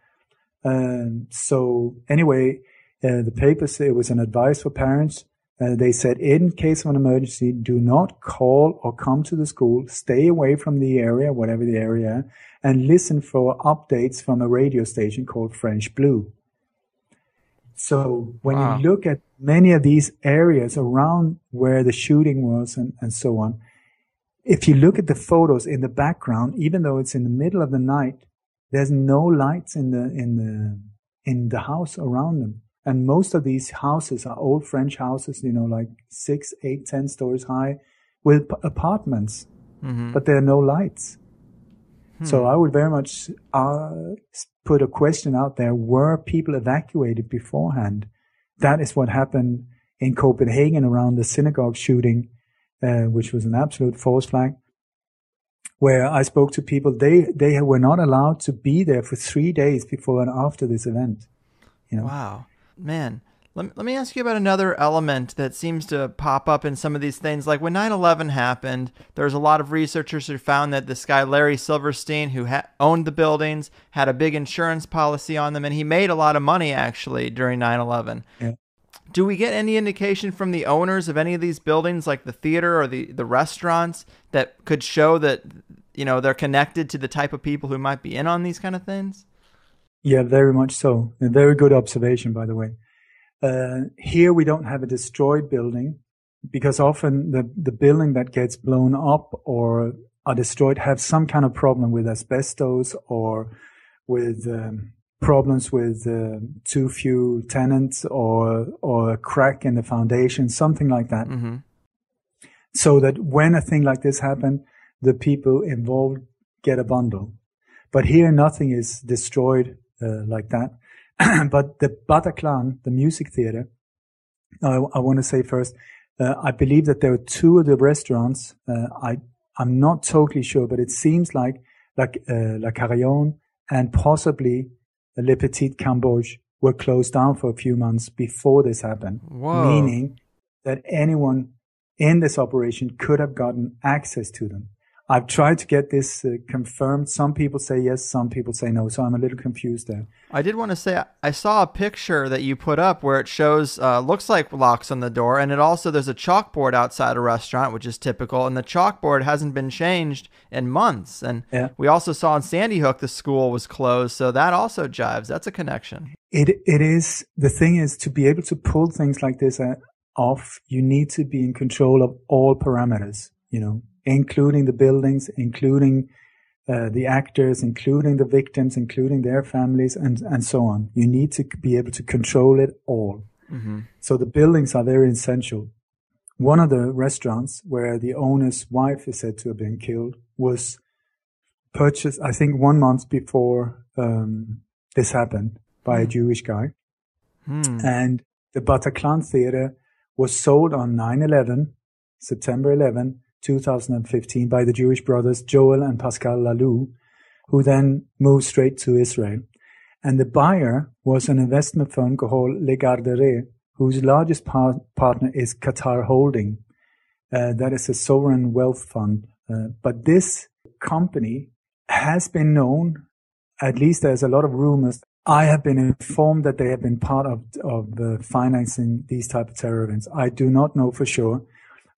So anyway, the paper said it was an advice for parents. They said, in case of an emergency, do not call or come to the school. Stay away from the area, whatever the area, and listen for updates from a radio station called French Blue. So when you look at many of these areas around where the shooting was and so on, if you look at the photos in the background, even though it's in the middle of the night, there's no lights in the house around them. And most of these houses are old French houses, you know, like 6, 8, 10 stories high with apartments, but there are no lights. So I would very much put a question out there. Were people evacuated beforehand? That is what happened in Copenhagen around the synagogue shooting, which was an absolute false flag, where I spoke to people. They were not allowed to be there for 3 days before and after this event. You know? Wow. Man, let me ask you about another element that seems to pop up in some of these things. Like when 9/11 happened, there's a lot of researchers who found that this guy, Larry Silverstein, who owned the buildings, had a big insurance policy on them, and he made a lot of money actually during 9/11. Yeah. Do we get any indication from the owners of any of these buildings, like the theater or the restaurants, that could show that, you know, they're connected to the type of people who might be in on these kind of things? Yeah, very much so. A very good observation, by the way. Here we don't have a destroyed building because often the building that gets blown up or are destroyed have some kind of problem with asbestos or with problems with too few tenants or a crack in the foundation, something like that. Mm-hmm. So that when a thing like this happens, the people involved get a bundle. But here nothing is destroyed like that. But the Bataclan, the music theater, I want to say first, I believe that there were 2 of the restaurants. I'm not totally sure, but it seems like La Carillon and possibly Le Petit Cambodge were closed down for a few months before this happened. Whoa. Meaning that anyone in this operation could have gotten access to them. I've tried to get this confirmed. Some people say yes, some people say no. So I'm a little confused there. I did want to say, I saw a picture that you put up where it shows, looks like locks on the door. And it also, there's a chalkboard outside a restaurant, which is typical. And the chalkboard hasn't been changed in months. And we also saw in Sandy Hook, the school was closed. So that also jives. That's a connection. It is. The thing is, to be able to pull things like this off, you need to be in control of all parameters, including the buildings, including the actors, including the victims, including their families, and so on. You need to be able to control it all. Mm-hmm. So the buildings are very essential. One of the restaurants where the owner's wife is said to have been killed was purchased, I think, 1 month before this happened by a Jewish guy. And the Bataclan Theater was sold on 9/11, September 11, 2015 by the Jewish brothers Joel and Pascal Lalou, who then moved straight to Israel. And the buyer was an investment firm called Le Gardere, whose largest partner is Qatar Holding. That is a sovereign wealth fund. But this company has been known, at least there's a lot of rumors. I have been informed that they have been part of financing these type of terror events. I do not know for sure.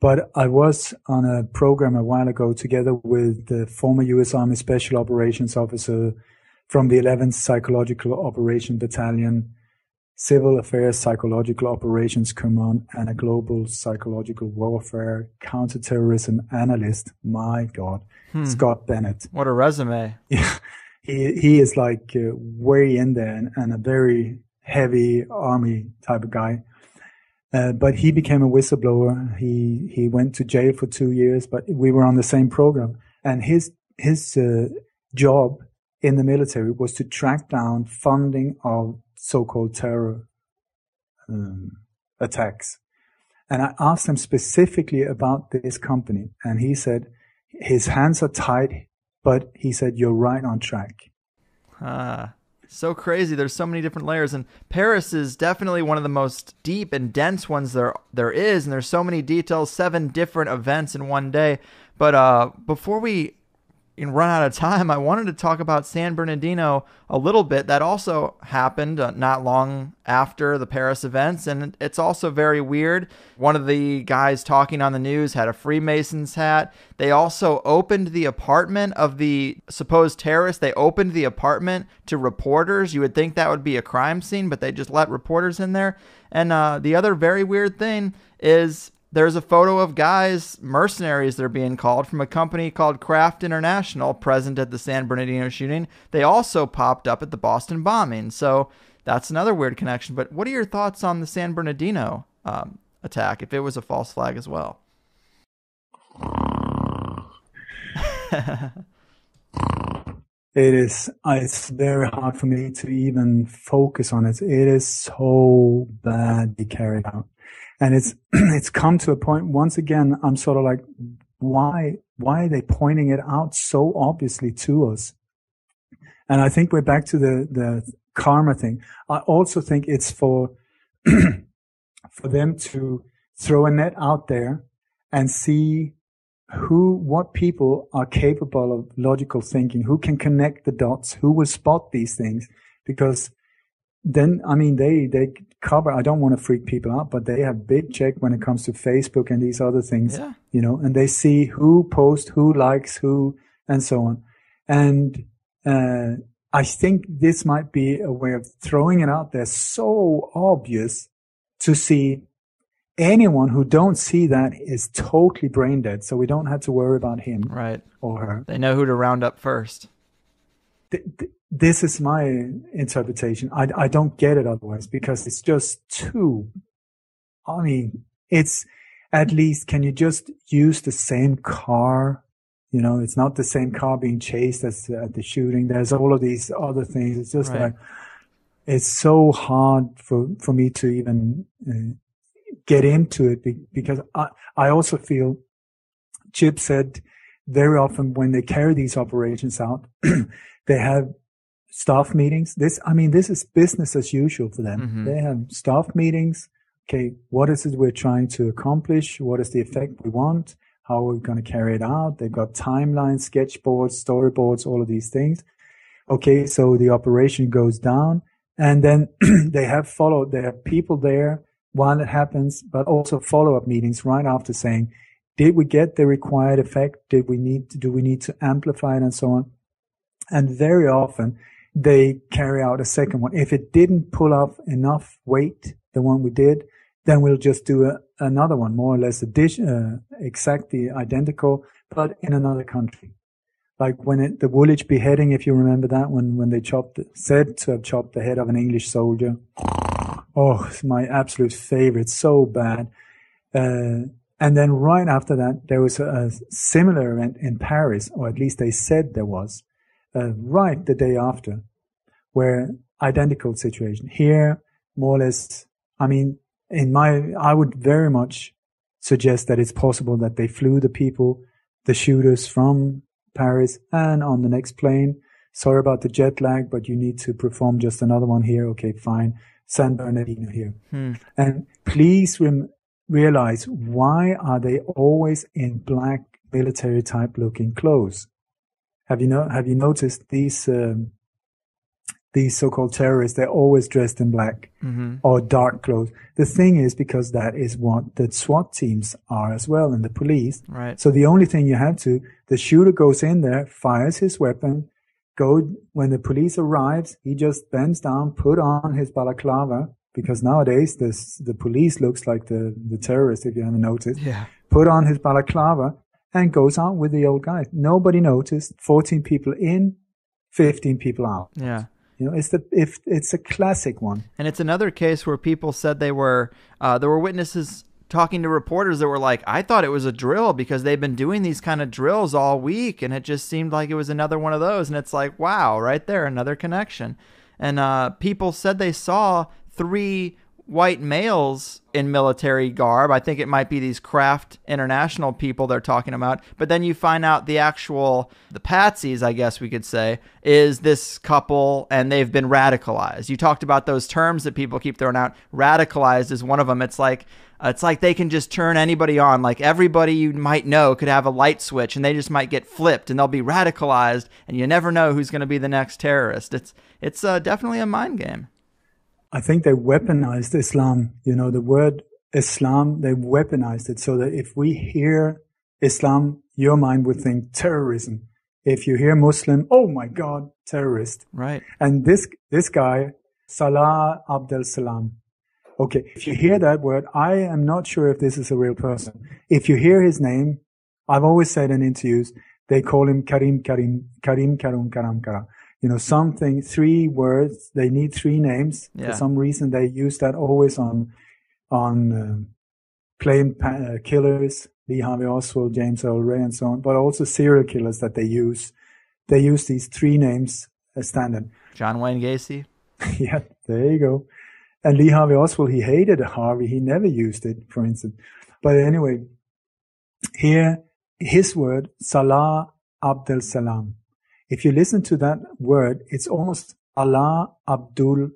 But I was on a program a while ago together with the former U.S. Army Special Operations Officer from the 11th Psychological Operation Battalion, Civil Affairs Psychological Operations Command, and a Global Psychological Warfare Counterterrorism Analyst. My God, Scott Bennett. What a resume. Yeah, he is like way in there and a very heavy Army type of guy. But he became a whistleblower. He went to jail for 2 years, but we were on the same program. And his job in the military was to track down funding of so-called terror attacks. And I asked him specifically about this company, and he said his hands are tied, but he said, you're right on track. So crazy. There's so many different layers, and Paris is definitely one of the most deep and dense ones there is, and there's so many details, 7 different events in one day. But before we run out of time, I wanted to talk about San Bernardino a little bit. That also happened not long after the Paris events, and it's also very weird. One of the guys talking on the news had a Freemason's hat. They also opened the apartment of the supposed terrorist. They opened the apartment to reporters. You would think that would be a crime scene, but they just let reporters in there. And the other very weird thing is there's a photo of guys, mercenaries they're being called, from a company called Kraft International present at the San Bernardino shooting. They also popped up at the Boston bombing. So that's another weird connection. But what are your thoughts on the San Bernardino attack, if it was a false flag as well? It's very hard for me to even focus on it. It is so badly carried out. And it's come to a point, once again, I'm sort of like, why are they pointing it out so obviously to us? And I think we're back to the karma thing. I also think it's for them to throw a net out there and see what people are capable of logical thinking, who can connect the dots, who will spot these things. Because then, I mean, they cover, I don't want to freak people out, but they have big check when it comes to Facebook and these other things, and they see who posts, who likes who, and so on. And I think this might be a way of throwing it out there so obvious to see. Anyone who don't see that is totally brain dead, so we don't have to worry about him or her. They know who to round up first. This is my interpretation. I don't get it otherwise, because it's just too, I mean, it's at least, can you just use the same car? It's not the same car being chased as at the shooting. There's all of these other things. It's just like, it's so hard for me to even get into it, because I also feel, Chip said, very often when they carry these operations out, they have staff meetings. This is business as usual for them. Mm-hmm. They have staff meetings. Okay, what is it we're trying to accomplish? What is the effect we want? How are we going to carry it out? They've got timelines, sketchboards, storyboards, all of these things. Okay, so the operation goes down, and then they have people there while it happens, but also follow-up meetings right after saying, did we get the required effect? Do we need to amplify it and so on? And very often they carry out a second one. If it didn't pull off enough weight, the one we did, then we'll just do another one, more or less exactly identical, but in another country. Like the Woolwich beheading, if you remember that, when they said to have chopped the head of an English soldier. Oh, it's my absolute favorite, so bad. And then right after that, there was a similar event in Paris, or at least they said there was, right the day after, where identical situation. Here, more or less, I mean, I would very much suggest that it's possible that they flew the shooters from Paris and on the next plane. Sorry about the jet lag, but you need to perform just another one here. Okay, fine. San Bernardino here. And please realize, why are they always in black military type looking clothes? Have you noticed these so-called terrorists, they're always dressed in black or dark clothes. The thing is, because that is what the SWAT teams are as well, and the police. Right. So the only thing the shooter goes in there, fires his weapon, when the police arrives, he just bends down, put on his balaclava, because nowadays the police looks like the terrorists, if you haven't noticed. Yeah. Put on his balaclava and goes out with the old guy. Nobody noticed. 14 people in, 15 people out. Yeah. It's a classic one. And it's another case where people said there were witnesses talking to reporters that were like, I thought it was a drill because they've been doing these kind of drills all week, and it just seemed like it was another one of those. And it's like, wow, right there, another connection. And people said they saw 3 white males in military garb. I think it might be these Kraft International people they're talking about. But then you find out the patsies, I guess we could say, is this couple, and they've been radicalized. You talked about those terms that people keep throwing out. Radicalized is one of them. It's like they can just turn anybody on. Like everybody you might know could have a light switch, and they just might get flipped, and they'll be radicalized, and you never know who's going to be the next terrorist. It's definitely a mind game. I think they weaponized Islam. The word Islam, they weaponized it so that if we hear Islam, your mind would think terrorism. If you hear Muslim, oh my God, terrorist. Right. And this guy, Salah Abdel Salam. Okay, if you hear that word, I am not sure if this is a real person. If you hear his name, I've always said in interviews, they call him Karim, Karam. Something, 3 words. They need 3 names. Yeah. For some reason, they use that always on plane killers, Lee Harvey Oswald, James Earl Ray, and so on. But also serial killers that they use. They use these 3 names as standard. John Wayne Gacy. Yeah, there you go. And Lee Harvey Oswald, he hated Harvey. He never used it, for instance. But anyway, here, his word, Salah Abdel Salam. If you listen to that word, it's almost Allah Abdul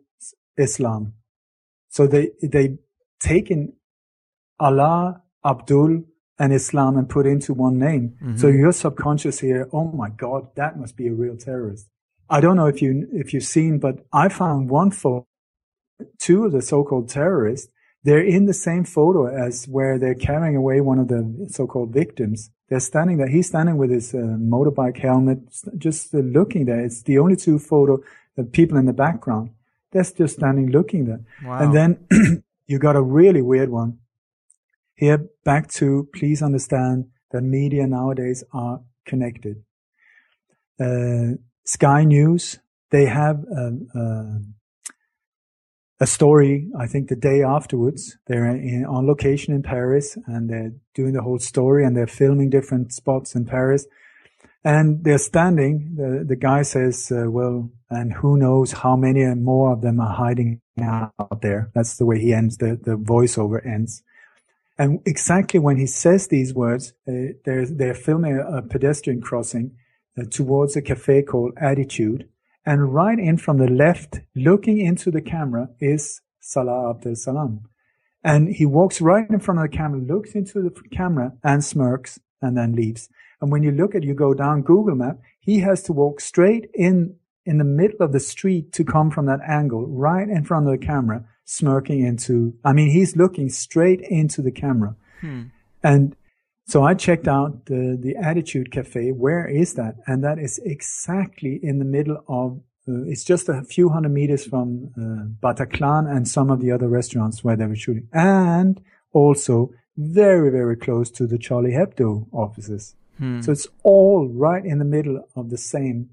Islam. So they taken Allah, Abdul, and Islam and put into one name. Mm-hmm. So your subconscious here, oh my God, that must be a real terrorist. I don't know if you've seen, but I found one photo, 2 of the so-called terrorists. They're in the same photo as where they're carrying away one of the so-called victims. They're standing there. He's standing with his motorbike helmet, just looking there. It's the only 2 photo of people in the background. They're just standing looking there. Wow. And then you got a really weird one. Here, back to, please understand that media nowadays are connected. Sky News, they have a story, I think the day afterwards. They're on location in Paris, and they're doing the whole story, and they're filming different spots in Paris. And they're standing, the guy says, well, and who knows how many more of them are hiding out there. That's the way he ends, the voiceover ends. And exactly when he says these words, they're filming a pedestrian crossing towards a cafe called Attitude. And right in from the left, looking into the camera, is Salah Abdel Salam. And he walks right in front of the camera, looks into the camera and smirks and then leaves. And when you go down Google Map, he has to walk straight in the middle of the street to come from that angle, right in front of the camera, he's looking straight into the camera. And so I checked out the Attitude Cafe. Where is that? And that is exactly in the middle of, it's just a few hundred meters from Bataclan and some of the other restaurants where they were shooting. And also very, very close to the Charlie Hebdo offices. So it's all right in the middle of the same.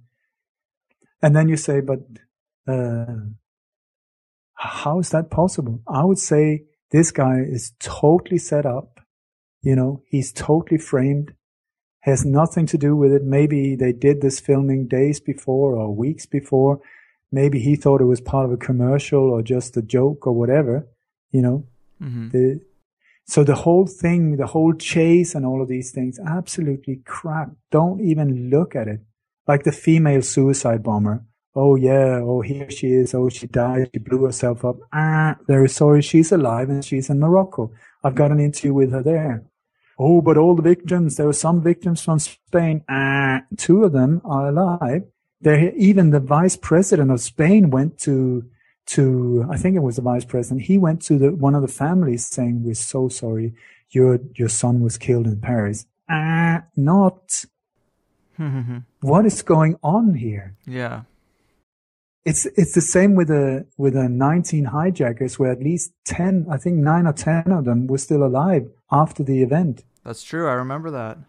And then you say, but how is that possible? I would say this guy is totally set up. He's totally framed, has nothing to do with it. Maybe they did this filming days before or weeks before. Maybe he thought it was part of a commercial or just a joke or whatever, So the whole thing, the whole chase and all of these things, absolutely crap. Don't even look at it. Like the female suicide bomber. Oh yeah, oh here she is, oh she died, she blew herself up. Very sorry, she's alive and she's in Morocco. I've got an interview with her there. Oh, but all the victims, there were some victims from Spain. 2 of them are alive. Even the vice president of Spain went to, I think it was the vice president, he went to one of the families saying, we're so sorry, your son was killed in Paris. Not. What is going on here? Yeah. It's the same with the 19 hijackers where at least 10, I think 9 or 10 of them were still alive after the event. That's true. I remember that.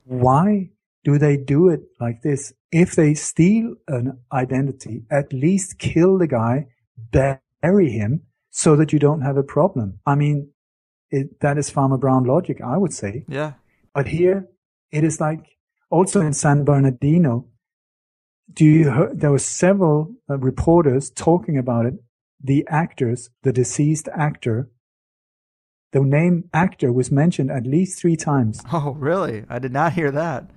Why do they do it like this? If they steal an identity, at least kill the guy, bury him so that you don't have a problem. That is Farmer Brown logic, I would say. Yeah. But here it is like also in San Bernardino, there were several reporters talking about it. The deceased actor, the name actor was mentioned at least 3 times. Oh, really? I did not hear that.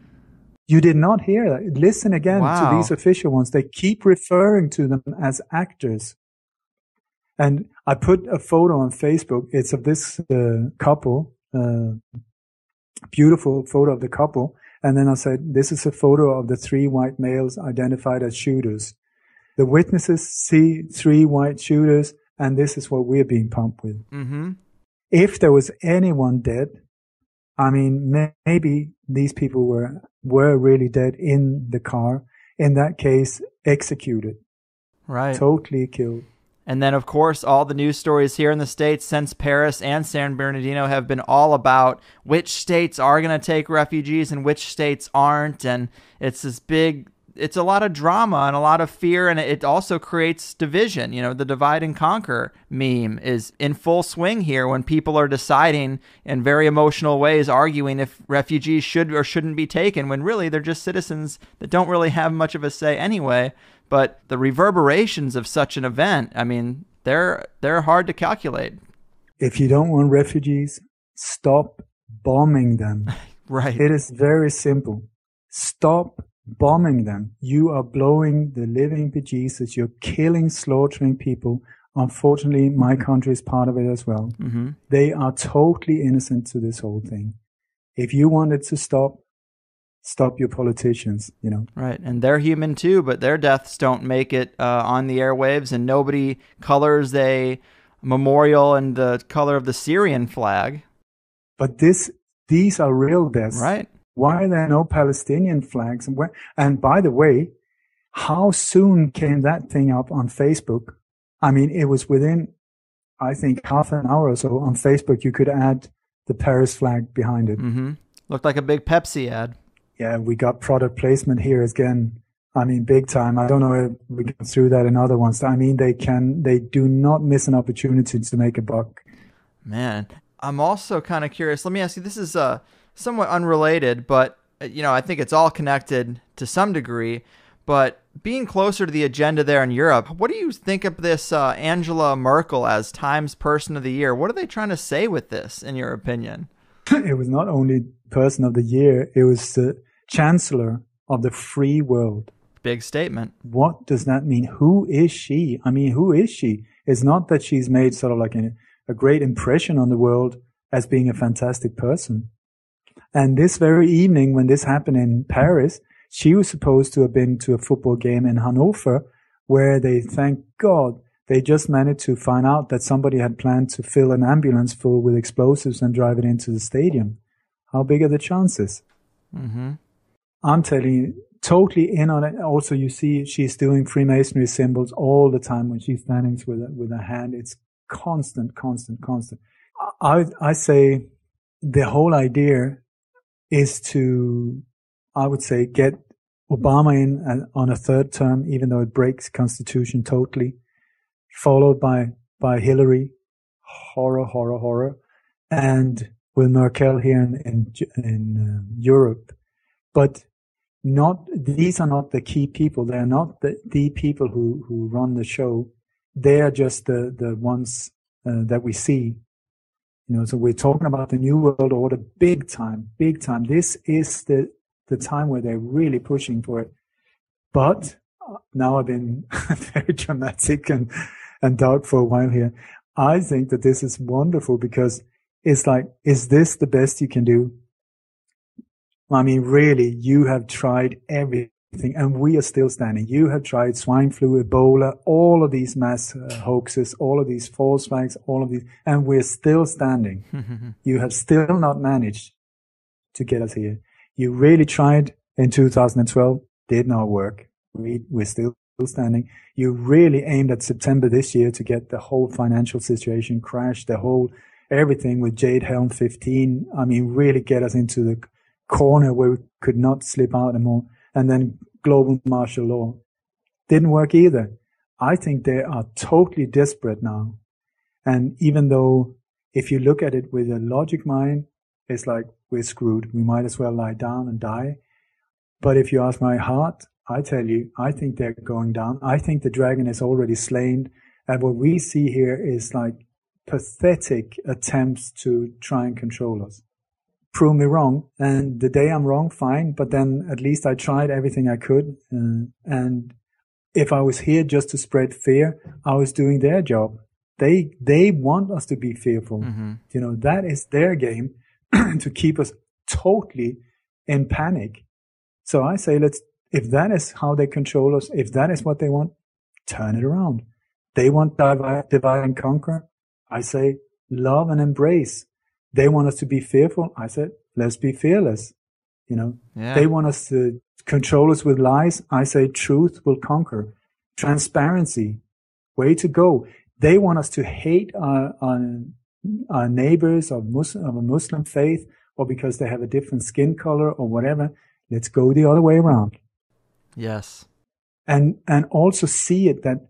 You did not hear that. Listen again to these official ones. They keep referring to them as actors. And I put a photo on Facebook. It's of this couple, beautiful photo of the couple. And then I said, this is a photo of the 3 white males identified as shooters. The witnesses see 3 white shooters, and this is what we're being pumped with. Mm-hmm. If there was anyone dead, maybe these people were really dead in the car. In that case, executed. Right. Totally killed. And then, of course, all the news stories here in the States since Paris and San Bernardino have been all about which states are going to take refugees and which states aren't. And it's it's a lot of drama and a lot of fear, and it also creates division. The divide and conquer meme is in full swing here when people are deciding in very emotional ways, arguing if refugees should or shouldn't be taken, when really they're just citizens that don't really have much of a say anyway. But the reverberations of such an event, they're hard to calculate. If you don't want refugees, stop bombing them. Right. It is very simple. Stop bombing them. You are blowing the living bejesus. You're killing, slaughtering people. Unfortunately, my country is part of it as well. Mm-hmm. They are totally innocent to this whole thing. If you want it to stop your politicians, Right. And they're human too, but their deaths don't make it on the airwaves, and nobody colors a memorial in the color of the Syrian flag. But these are real deaths. Right. Why are there no Palestinian flags? And by the way, how soon came that thing up on Facebook? It was within, I think, half an hour or so on Facebook. You could add the Paris flag behind it. Mm-hmm. Looked like a big Pepsi ad. Yeah, we got product placement here again. Big time. I don't know if we get through that in other ones. They do not miss an opportunity to make a buck. Man, I'm also kind of curious. Let me ask you, this is somewhat unrelated, but I think it's all connected to some degree. But being closer to the agenda there in Europe, what do you think of this Angela Merkel as Times Person of the Year? What are they trying to say with this, in your opinion? It was not only Person of the Year, it was the Chancellor of the free world. Big statement. What does that mean? Who is she? Who is she? It's not that she's made sort of like a great impression on the world as being a fantastic person. And this very evening, when this happened in Paris, she was supposed to have been to a football game in Hanover, where they, thank God, they just managed to find out that somebody had planned to fill an ambulance full with explosives and drive it into the stadium. How big are the chances? Mm-hmm. I'm telling you, totally in on it. Also, you see she's doing Freemasonry symbols all the time when she's standing with her hand. It's constant. I say the whole idea is to, I would say, get Obama in on a third term, even though it breaks Constitution totally, followed by Hillary, horror, and with Merkel here in Europe. But these are not the key people. They are not the people who run the show. They are just the ones that we see. So we're talking about the New World Order big time. This is the time where they're really pushing for it. But now I've been very dramatic and dark for a while here. I think that this is wonderful because it's like, is this the best you can do? I mean, really, you have tried everything and we are still standing. You have tried swine flu, Ebola, all of these mass hoaxes, all of these false flags, all of these, and we're still standing. You have still not managed to get us here. You really tried in 2012, did not work. We're still standing. You really aimed at September this year to get the whole financial situation crashed, everything with Jade Helm 15. I mean, really get us into the corner where we could not slip out anymore. And then global martial law didn't work either. I think they are totally desperate now. And even though if you look at it with a logic mind, it's like we're screwed. We might as well lie down and die. But if you ask my heart, I tell you, I think they're going down. I think the dragon is already slain. And what we see here is like pathetic attempts to try and control us. Prove me wrong. And the day I'm wrong, fine. But then at least I tried everything I could. And if I was here just to spread fear, I was doing their job. They want us to be fearful. Mm-hmm. That is their game to keep us totally in panic. So I say, if that is how they control us, if that is what they want, turn it around. They want divide and conquer. I say, love and embrace. They want us to be fearful. I said, let's be fearless. They want us to control us with lies. I say, truth will conquer. Transparency, way to go. They want us to hate our neighbors of a Muslim faith, or because they have a different skin color or whatever. Let's go the other way around. Yes. And also see it that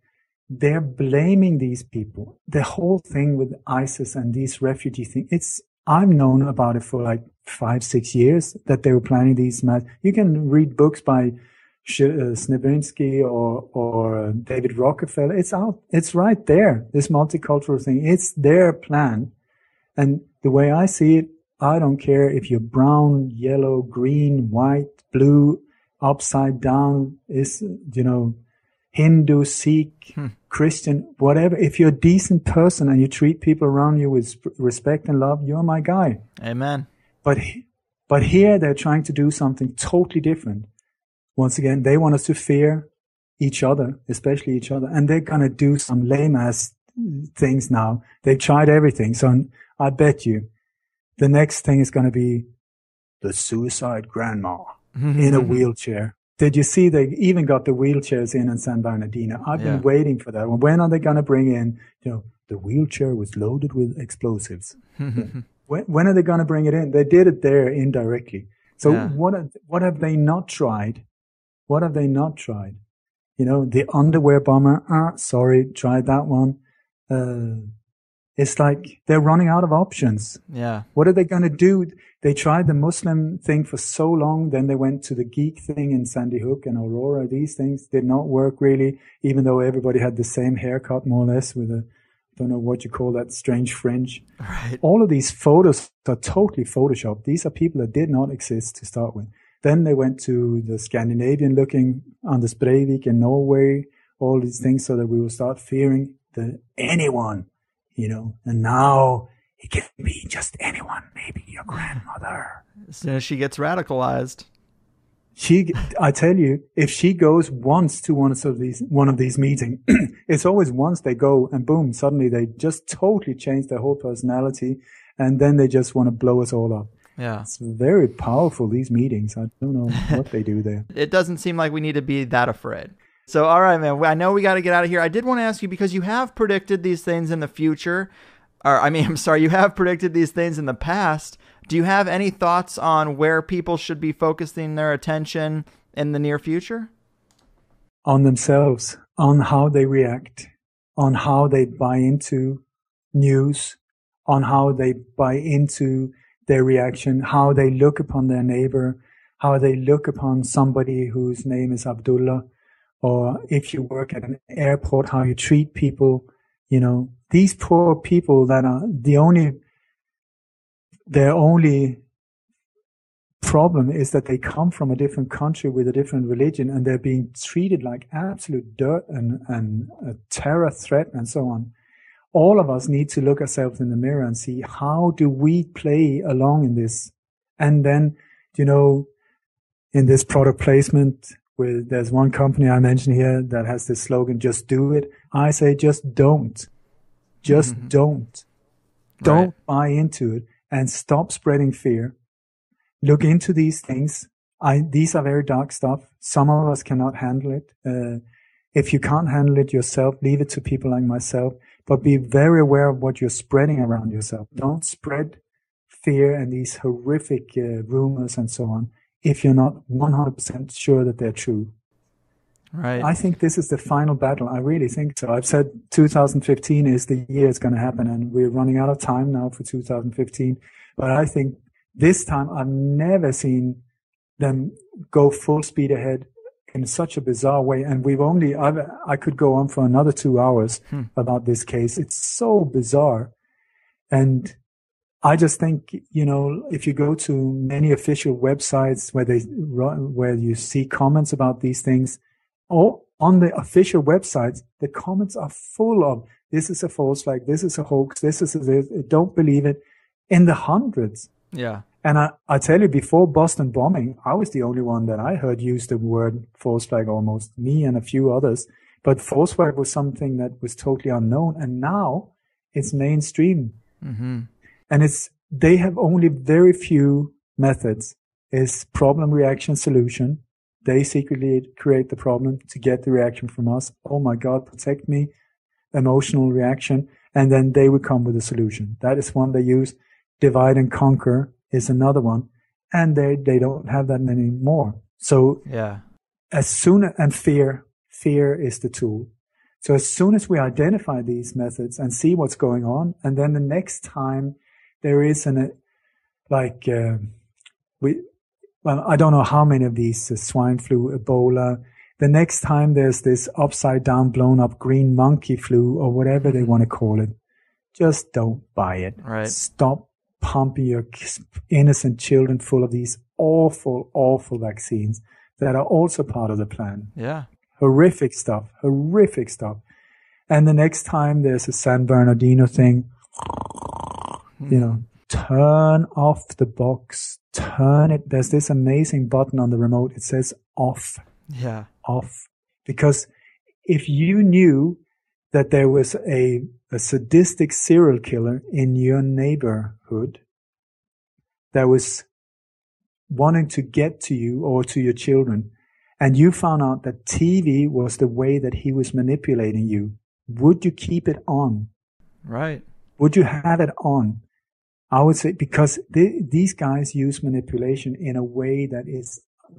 they're blaming these people. The whole thing with ISIS and these refugee things, I've known about it for like 5-6 years that they were planning these mass. You can read books by Snibrinsky or David Rockefeller. It's out. It's right there. This multicultural thing. It's their plan. And the way I see it, I don't care if you're brown, yellow, green, white, blue, upside down, Hindu, Sikh, Christian, whatever. If you're a decent person and you treat people around you with respect and love, you're my guy. Amen. But here they're trying to do something totally different. Once again, they want us to fear each other, especially each other. And they're going to do some lame-ass things now. They've tried everything. So I bet you the next thing is going to be the suicide grandma in a wheelchair. Did you see they even got the wheelchairs in San Bernardino? I've been waiting for that. When are they going to bring in, the wheelchair was loaded with explosives? When are they going to bring it in? They did it there indirectly. So what have they not tried? What have they not tried? The underwear bomber, sorry, tried that one. It's like they're running out of options. Yeah. What are they going to do? They tried the Muslim thing for so long. Then they went to the geek thing in Sandy Hook and Aurora. These things did not work really, even though everybody had the same haircut more or less with I don't know what you call that, strange fringe. Right. All of these photos are totally photoshopped. These are people that did not exist to start with. Then they went to the Scandinavian looking Anders Breivik in Norway, all these things so that we will start fearing anyone. And now It can be just anyone, maybe your grandmother. As soon as she gets radicalized. I tell you, if she goes once to one of these meetings, it's always once they go and boom, suddenly they just totally change their whole personality, and then they just want to blow us all up. Yeah. It's very powerful, these meetings. I don't know what they do there. It doesn't seem like we need to be that afraid. So, all right, man, I know we got to get out of here. I did want to ask you, because you have predicted these things in the future, you have predicted these things in the past. Do you have any thoughts on where people should be focusing their attention in the near future? On themselves, on how they react, on how they buy into news, on how they buy into their reaction, how they look upon their neighbor, how they look upon somebody whose name is Abdullah, or if you work at an airport, how you treat people. You know, these poor people that are their only problem is that they come from a different country with a different religion, and they're being treated like absolute dirt and a terror threat and so on. All of us need to look ourselves in the mirror and see, how do we play along in this? And then, you know, in this product placement, there's one company I mentioned here that has this slogan, just do it. I say, just don't. Just don't. Don't buy into it and stop spreading fear. Look into these things. These are very dark stuff. Some of us cannot handle it. If you can't handle it yourself, leave it to people like myself. But be very aware of what you're spreading around yourself. Don't spread fear and these horrific rumors and so on if you're not 100% sure that they're true. Right. I think this is the final battle. I really think so. I've said 2015 is the year it's going to happen, and we're running out of time now for 2015. But I think this time I've never seen them go full speed ahead in such a bizarre way. And I could go on for another 2 hours about this case. It's so bizarre. And I just think, you know, if you go to many official websites where you see comments about these things, or on the official websites, the comments are full of, this is a false flag, this is a hoax, this is don't believe it, in the hundreds. Yeah. And I tell you, before Boston bombing, I was the only one that I heard use the word false flag almost, me and a few others. But false flag was something that was totally unknown. And now it's mainstream. Mm-hmm. And they have only very few methods. It's problem, reaction, solution. They secretly create the problem to get the reaction from us. Oh my God, protect me. Emotional reaction. And then they would come with a solution. That is one they use. Divide and conquer is another one. And they don't have that many more. So yeah, fear is the tool. So as soon as we identify these methods and see what's going on, and then the next time there is I don't know how many of these, swine flu, Ebola. The next time there's this upside down, blown up green monkey flu or whatever they want to call it, just don't buy it. Right. Stop pumping your innocent children full of these awful, awful vaccines that are also part of the plan. Yeah. Horrific stuff. And the next time there's a San Bernardino thing, you know, turn off the box, turn it. There's this amazing button on the remote. It says off. Yeah. Off. Because if you knew that there was a sadistic serial killer in your neighborhood that was wanting to get to you or to your children, and you found out that TV was the way that he was manipulating you, would you keep it on? Right. Would you have it on? I would say, because these guys use manipulation in a way that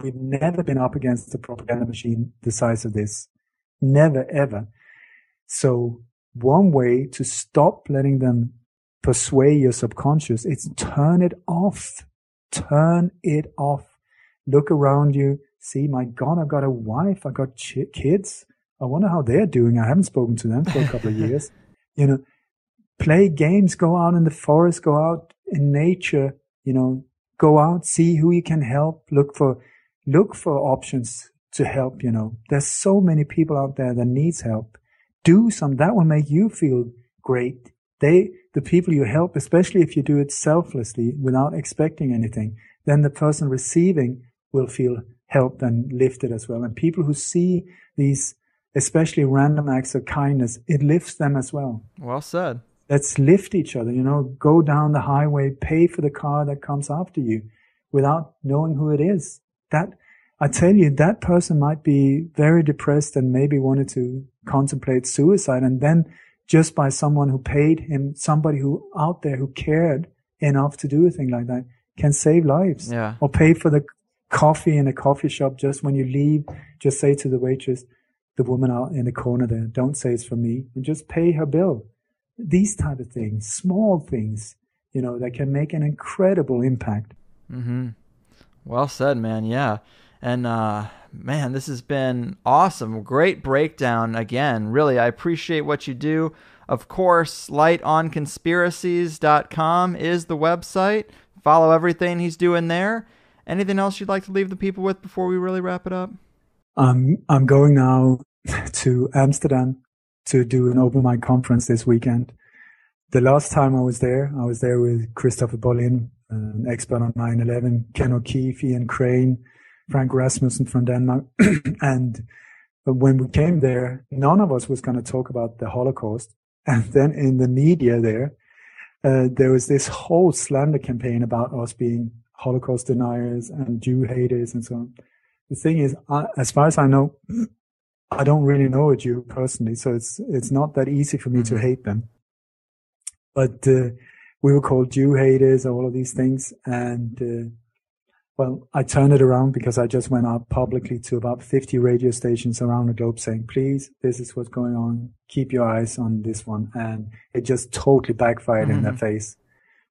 we've never been up against a propaganda machine the size of this. Never, ever. So one way to stop letting them persuade your subconscious, it's turn it off. Turn it off. Look around you. See, my God, I've got a wife. I've got kids. I wonder how they're doing. I haven't spoken to them for a couple of years. You know, play games, go out in the forest, go out in nature, you know, go out, see who you can help, look for options to help, you know. There's so many people out there that needs help. Do some, that will make you feel great. the people you help, especially if you do it selflessly without expecting anything, then the person receiving will feel helped and lifted as well. And people who see these, especially random acts of kindness, it lifts them as well. Well said. Let's lift each other, go down the highway, pay for the car that comes after you without knowing who it is. That, I tell you, that person might be very depressed and maybe wanted to contemplate suicide, and then just by someone who paid him, somebody who out there who cared enough to do a thing like that, can save lives. Yeah. Or pay for the coffee in a coffee shop. Just when you leave, just say to the waitress, the woman out in the corner there, don't say it's for me, and just pay her bill. These type of things, small things, that can make an incredible impact. Mm-hmm. Well said, man. Yeah. And, man, this has been awesome. Great breakdown. Again, really, I appreciate what you do. Of course, lightonconspiracies.com is the website. Follow everything he's doing there. Anything else you'd like to leave the people with before we really wrap it up? I'm going now to Amsterdam to do an open mic conference this weekend. The last time I was there with Christopher Bollin, an expert on 9/11, Ken O'Keefe, Ian Crane, Frank Rasmussen from Denmark. And when we came there, none of us was going to talk about the Holocaust. And then in the media there was this whole slander campaign about us being Holocaust deniers and Jew haters and so on. The thing is, as far as I know, I don't really know a Jew personally, so it's not that easy for me to hate them. But we were called Jew haters, all of these things, and well, I turned it around because I just went out publicly to about 50 radio stations around the globe saying, please, this is what's going on. Keep your eyes on this one. And it just totally backfired in their face.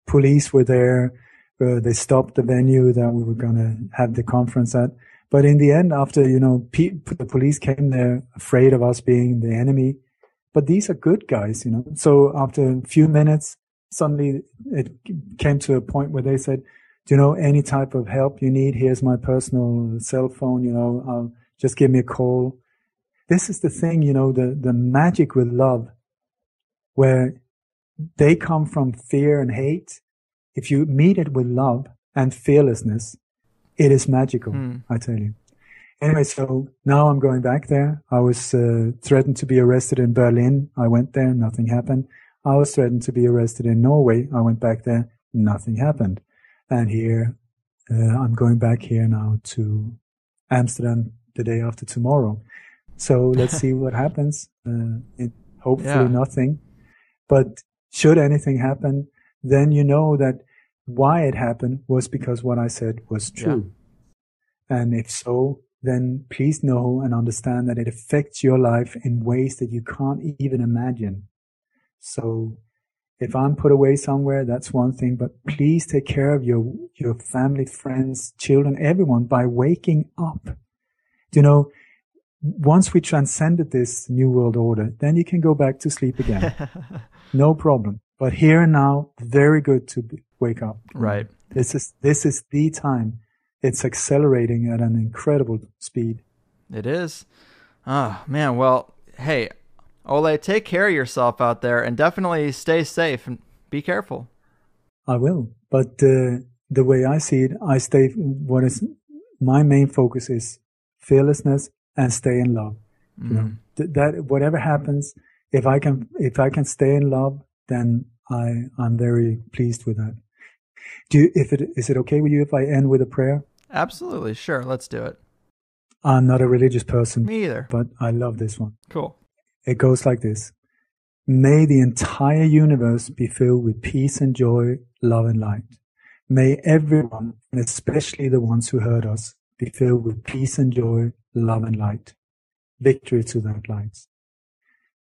Police were there. They stopped the venue that we were going to have the conference at. But in the end, after, the police came there afraid of us being the enemy. But these are good guys, So after a few minutes, suddenly it came to a point where they said, do you know any type of help you need? Here's my personal cell phone, I'll just give me a call. This is the thing, the magic with love, where they come from fear and hate. If you meet it with love and fearlessness, it is magical, I tell you. Anyway, so now I'm going back there. I was threatened to be arrested in Berlin. I went there, nothing happened. I was threatened to be arrested in Norway. I went back there, nothing happened. And here, I'm going back here now to Amsterdam the day after tomorrow. So let's see what happens. Hopefully nothing. But should anything happen, then you know that why it happened was because what I said was true. Yeah. And if so, then please know and understand that it affects your life in ways that you can't even imagine. So if I'm put away somewhere, that's one thing, but please take care of your family, friends, children, everyone by waking up. Once we transcended this new world order, then you can go back to sleep again. No problem. But here and now, very good to wake up. Right. This is the time. It's accelerating at an incredible speed. It is. Oh, man. Well, hey, Ole, take care of yourself out there and definitely stay safe and be careful. I will. But the way I see it, my main focus is fearlessness and stay in love. That whatever happens, if I can stay in love, then I'm very pleased with that. Is it okay with you if I end with a prayer? Absolutely. Sure. Let's do it. I'm not a religious person. Me either. But I love this one. Cool. It goes like this. May the entire universe be filled with peace and joy, love and light. May everyone, and especially the ones who hurt us, be filled with peace and joy, love and light. Victory to that light.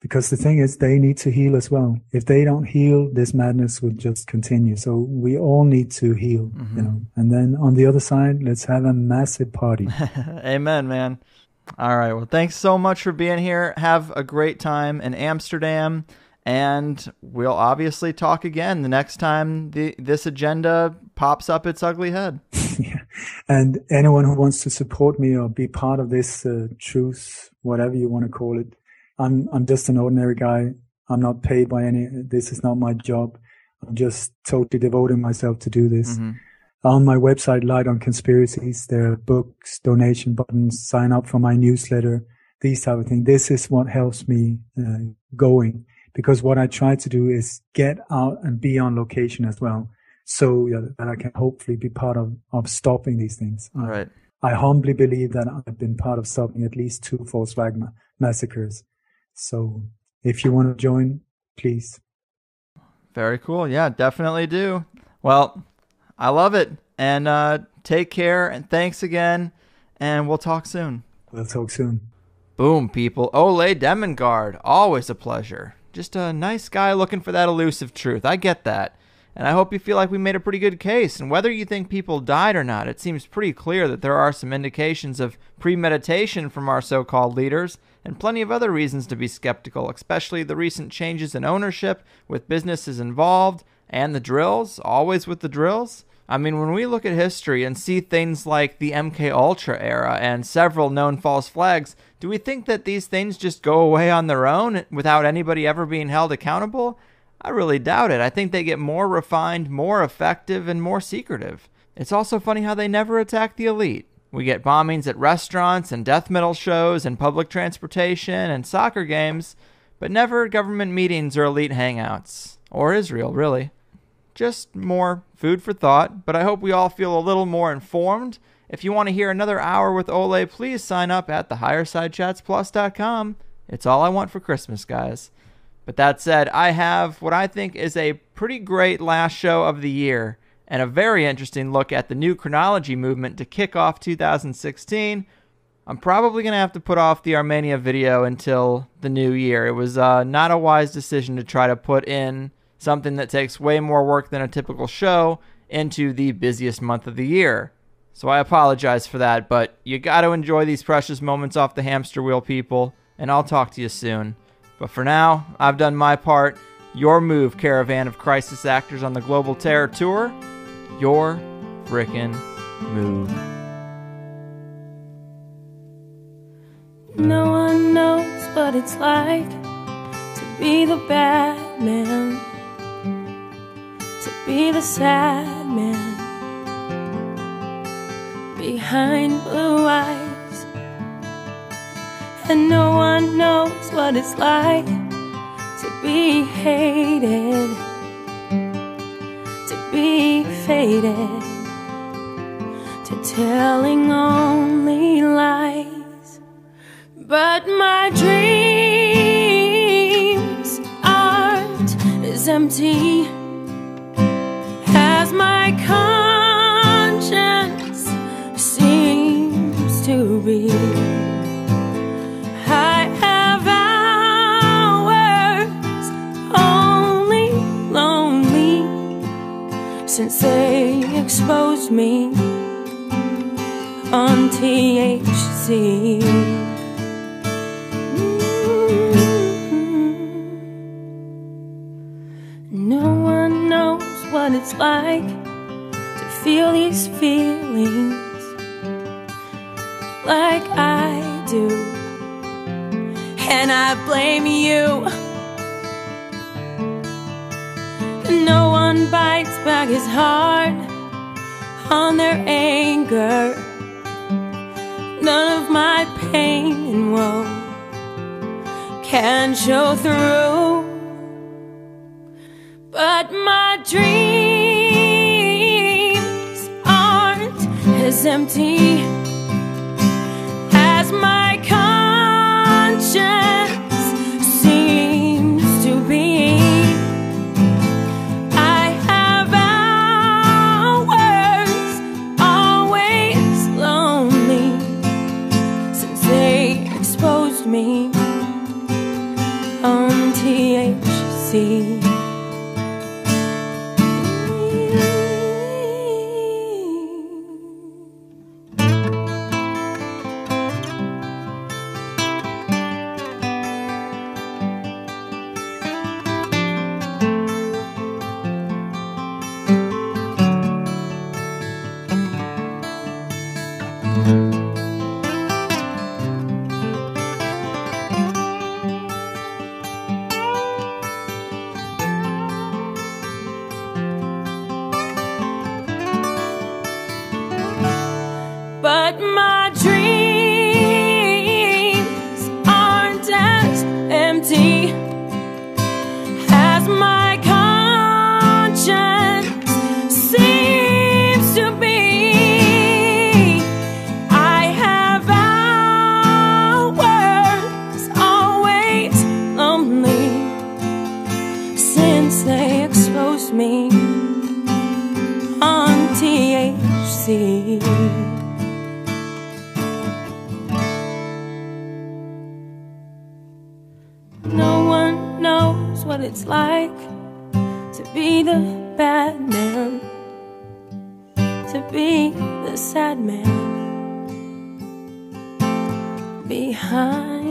Because the thing is, they need to heal as well. If they don't heal, this madness will just continue. So we all need to heal, And then on the other side, let's have a massive party. Amen, man. All right. Well, thanks so much for being here. Have a great time in Amsterdam. And we'll obviously talk again the next time this agenda pops up its ugly head. Yeah. And anyone who wants to support me or be part of this truce, whatever you want to call it, I'm just an ordinary guy. I'm not paid by any, this is not my job. I'm just totally devoting myself to do this. Mm-hmm. On my website, Light on Conspiracies, there are books, donation buttons, sign up for my newsletter, these type of things. This is what helps me going, because what I try to do is get out and be on location as well, so that I can hopefully be part of stopping these things. Right. I humbly believe that I've been part of stopping at least 2 false flag massacres. So if you want to join, please. Very cool. Yeah, definitely do. Well, I love it. And take care, and thanks again, and we'll talk soon. We'll talk soon. Boom, people. Ole Dammegard, always a pleasure. Just a nice guy looking for that elusive truth. I get that. And I hope you feel like we made a pretty good case. And whether you think people died or not, it seems pretty clear that there are some indications of premeditation from our so-called leaders, and plenty of other reasons to be skeptical, especially the recent changes in ownership with businesses involved, and the drills, always with the drills. I mean, when we look at history and see things like the MK Ultra era and several known false flags, do we think that these things just go away on their own without anybody ever being held accountable? I really doubt it. I think they get more refined, more effective, and more secretive. It's also funny how they never attack the elite. We get bombings at restaurants and death metal shows and public transportation and soccer games, but never government meetings or elite hangouts. Or Israel, really. Just more food for thought, but I hope we all feel a little more informed. If you want to hear another hour with Ole, please sign up at thehighersidechatsplus.com. It's all I want for Christmas, guys. But that said, I have what I think is a pretty great last show of the year, and a very interesting look at the new chronology movement to kick off 2016. I'm probably going to have to put off the Armenia video until the new year. It was not a wise decision to try to put in something that takes way more work than a typical show into the busiest month of the year. So I apologize for that, but you got to enjoy these precious moments off the hamster wheel, people, and I'll talk to you soon. But for now, I've done my part. Your move, caravan of crisis actors on the Global Terror Tour. Your frickin' move. No one knows what it's like to be the bad man, to be the sad man behind blue eyes. And no one knows what it's like to be hated, to be faded, to telling only lies. But my dreams aren't as empty as my conscience seems to be. I have hours only lonely since they exposed me on THC. No one knows what it's like to feel these feelings like I do, and I blame you. No one bites back as hard on their anger. None of my pain and woe can show through. But my dreams aren't as empty as my conscience seems to be. I have hours always lonely since they exposed me on THC. on THC. No one knows what it's like to be the bad man, to be the sad man behind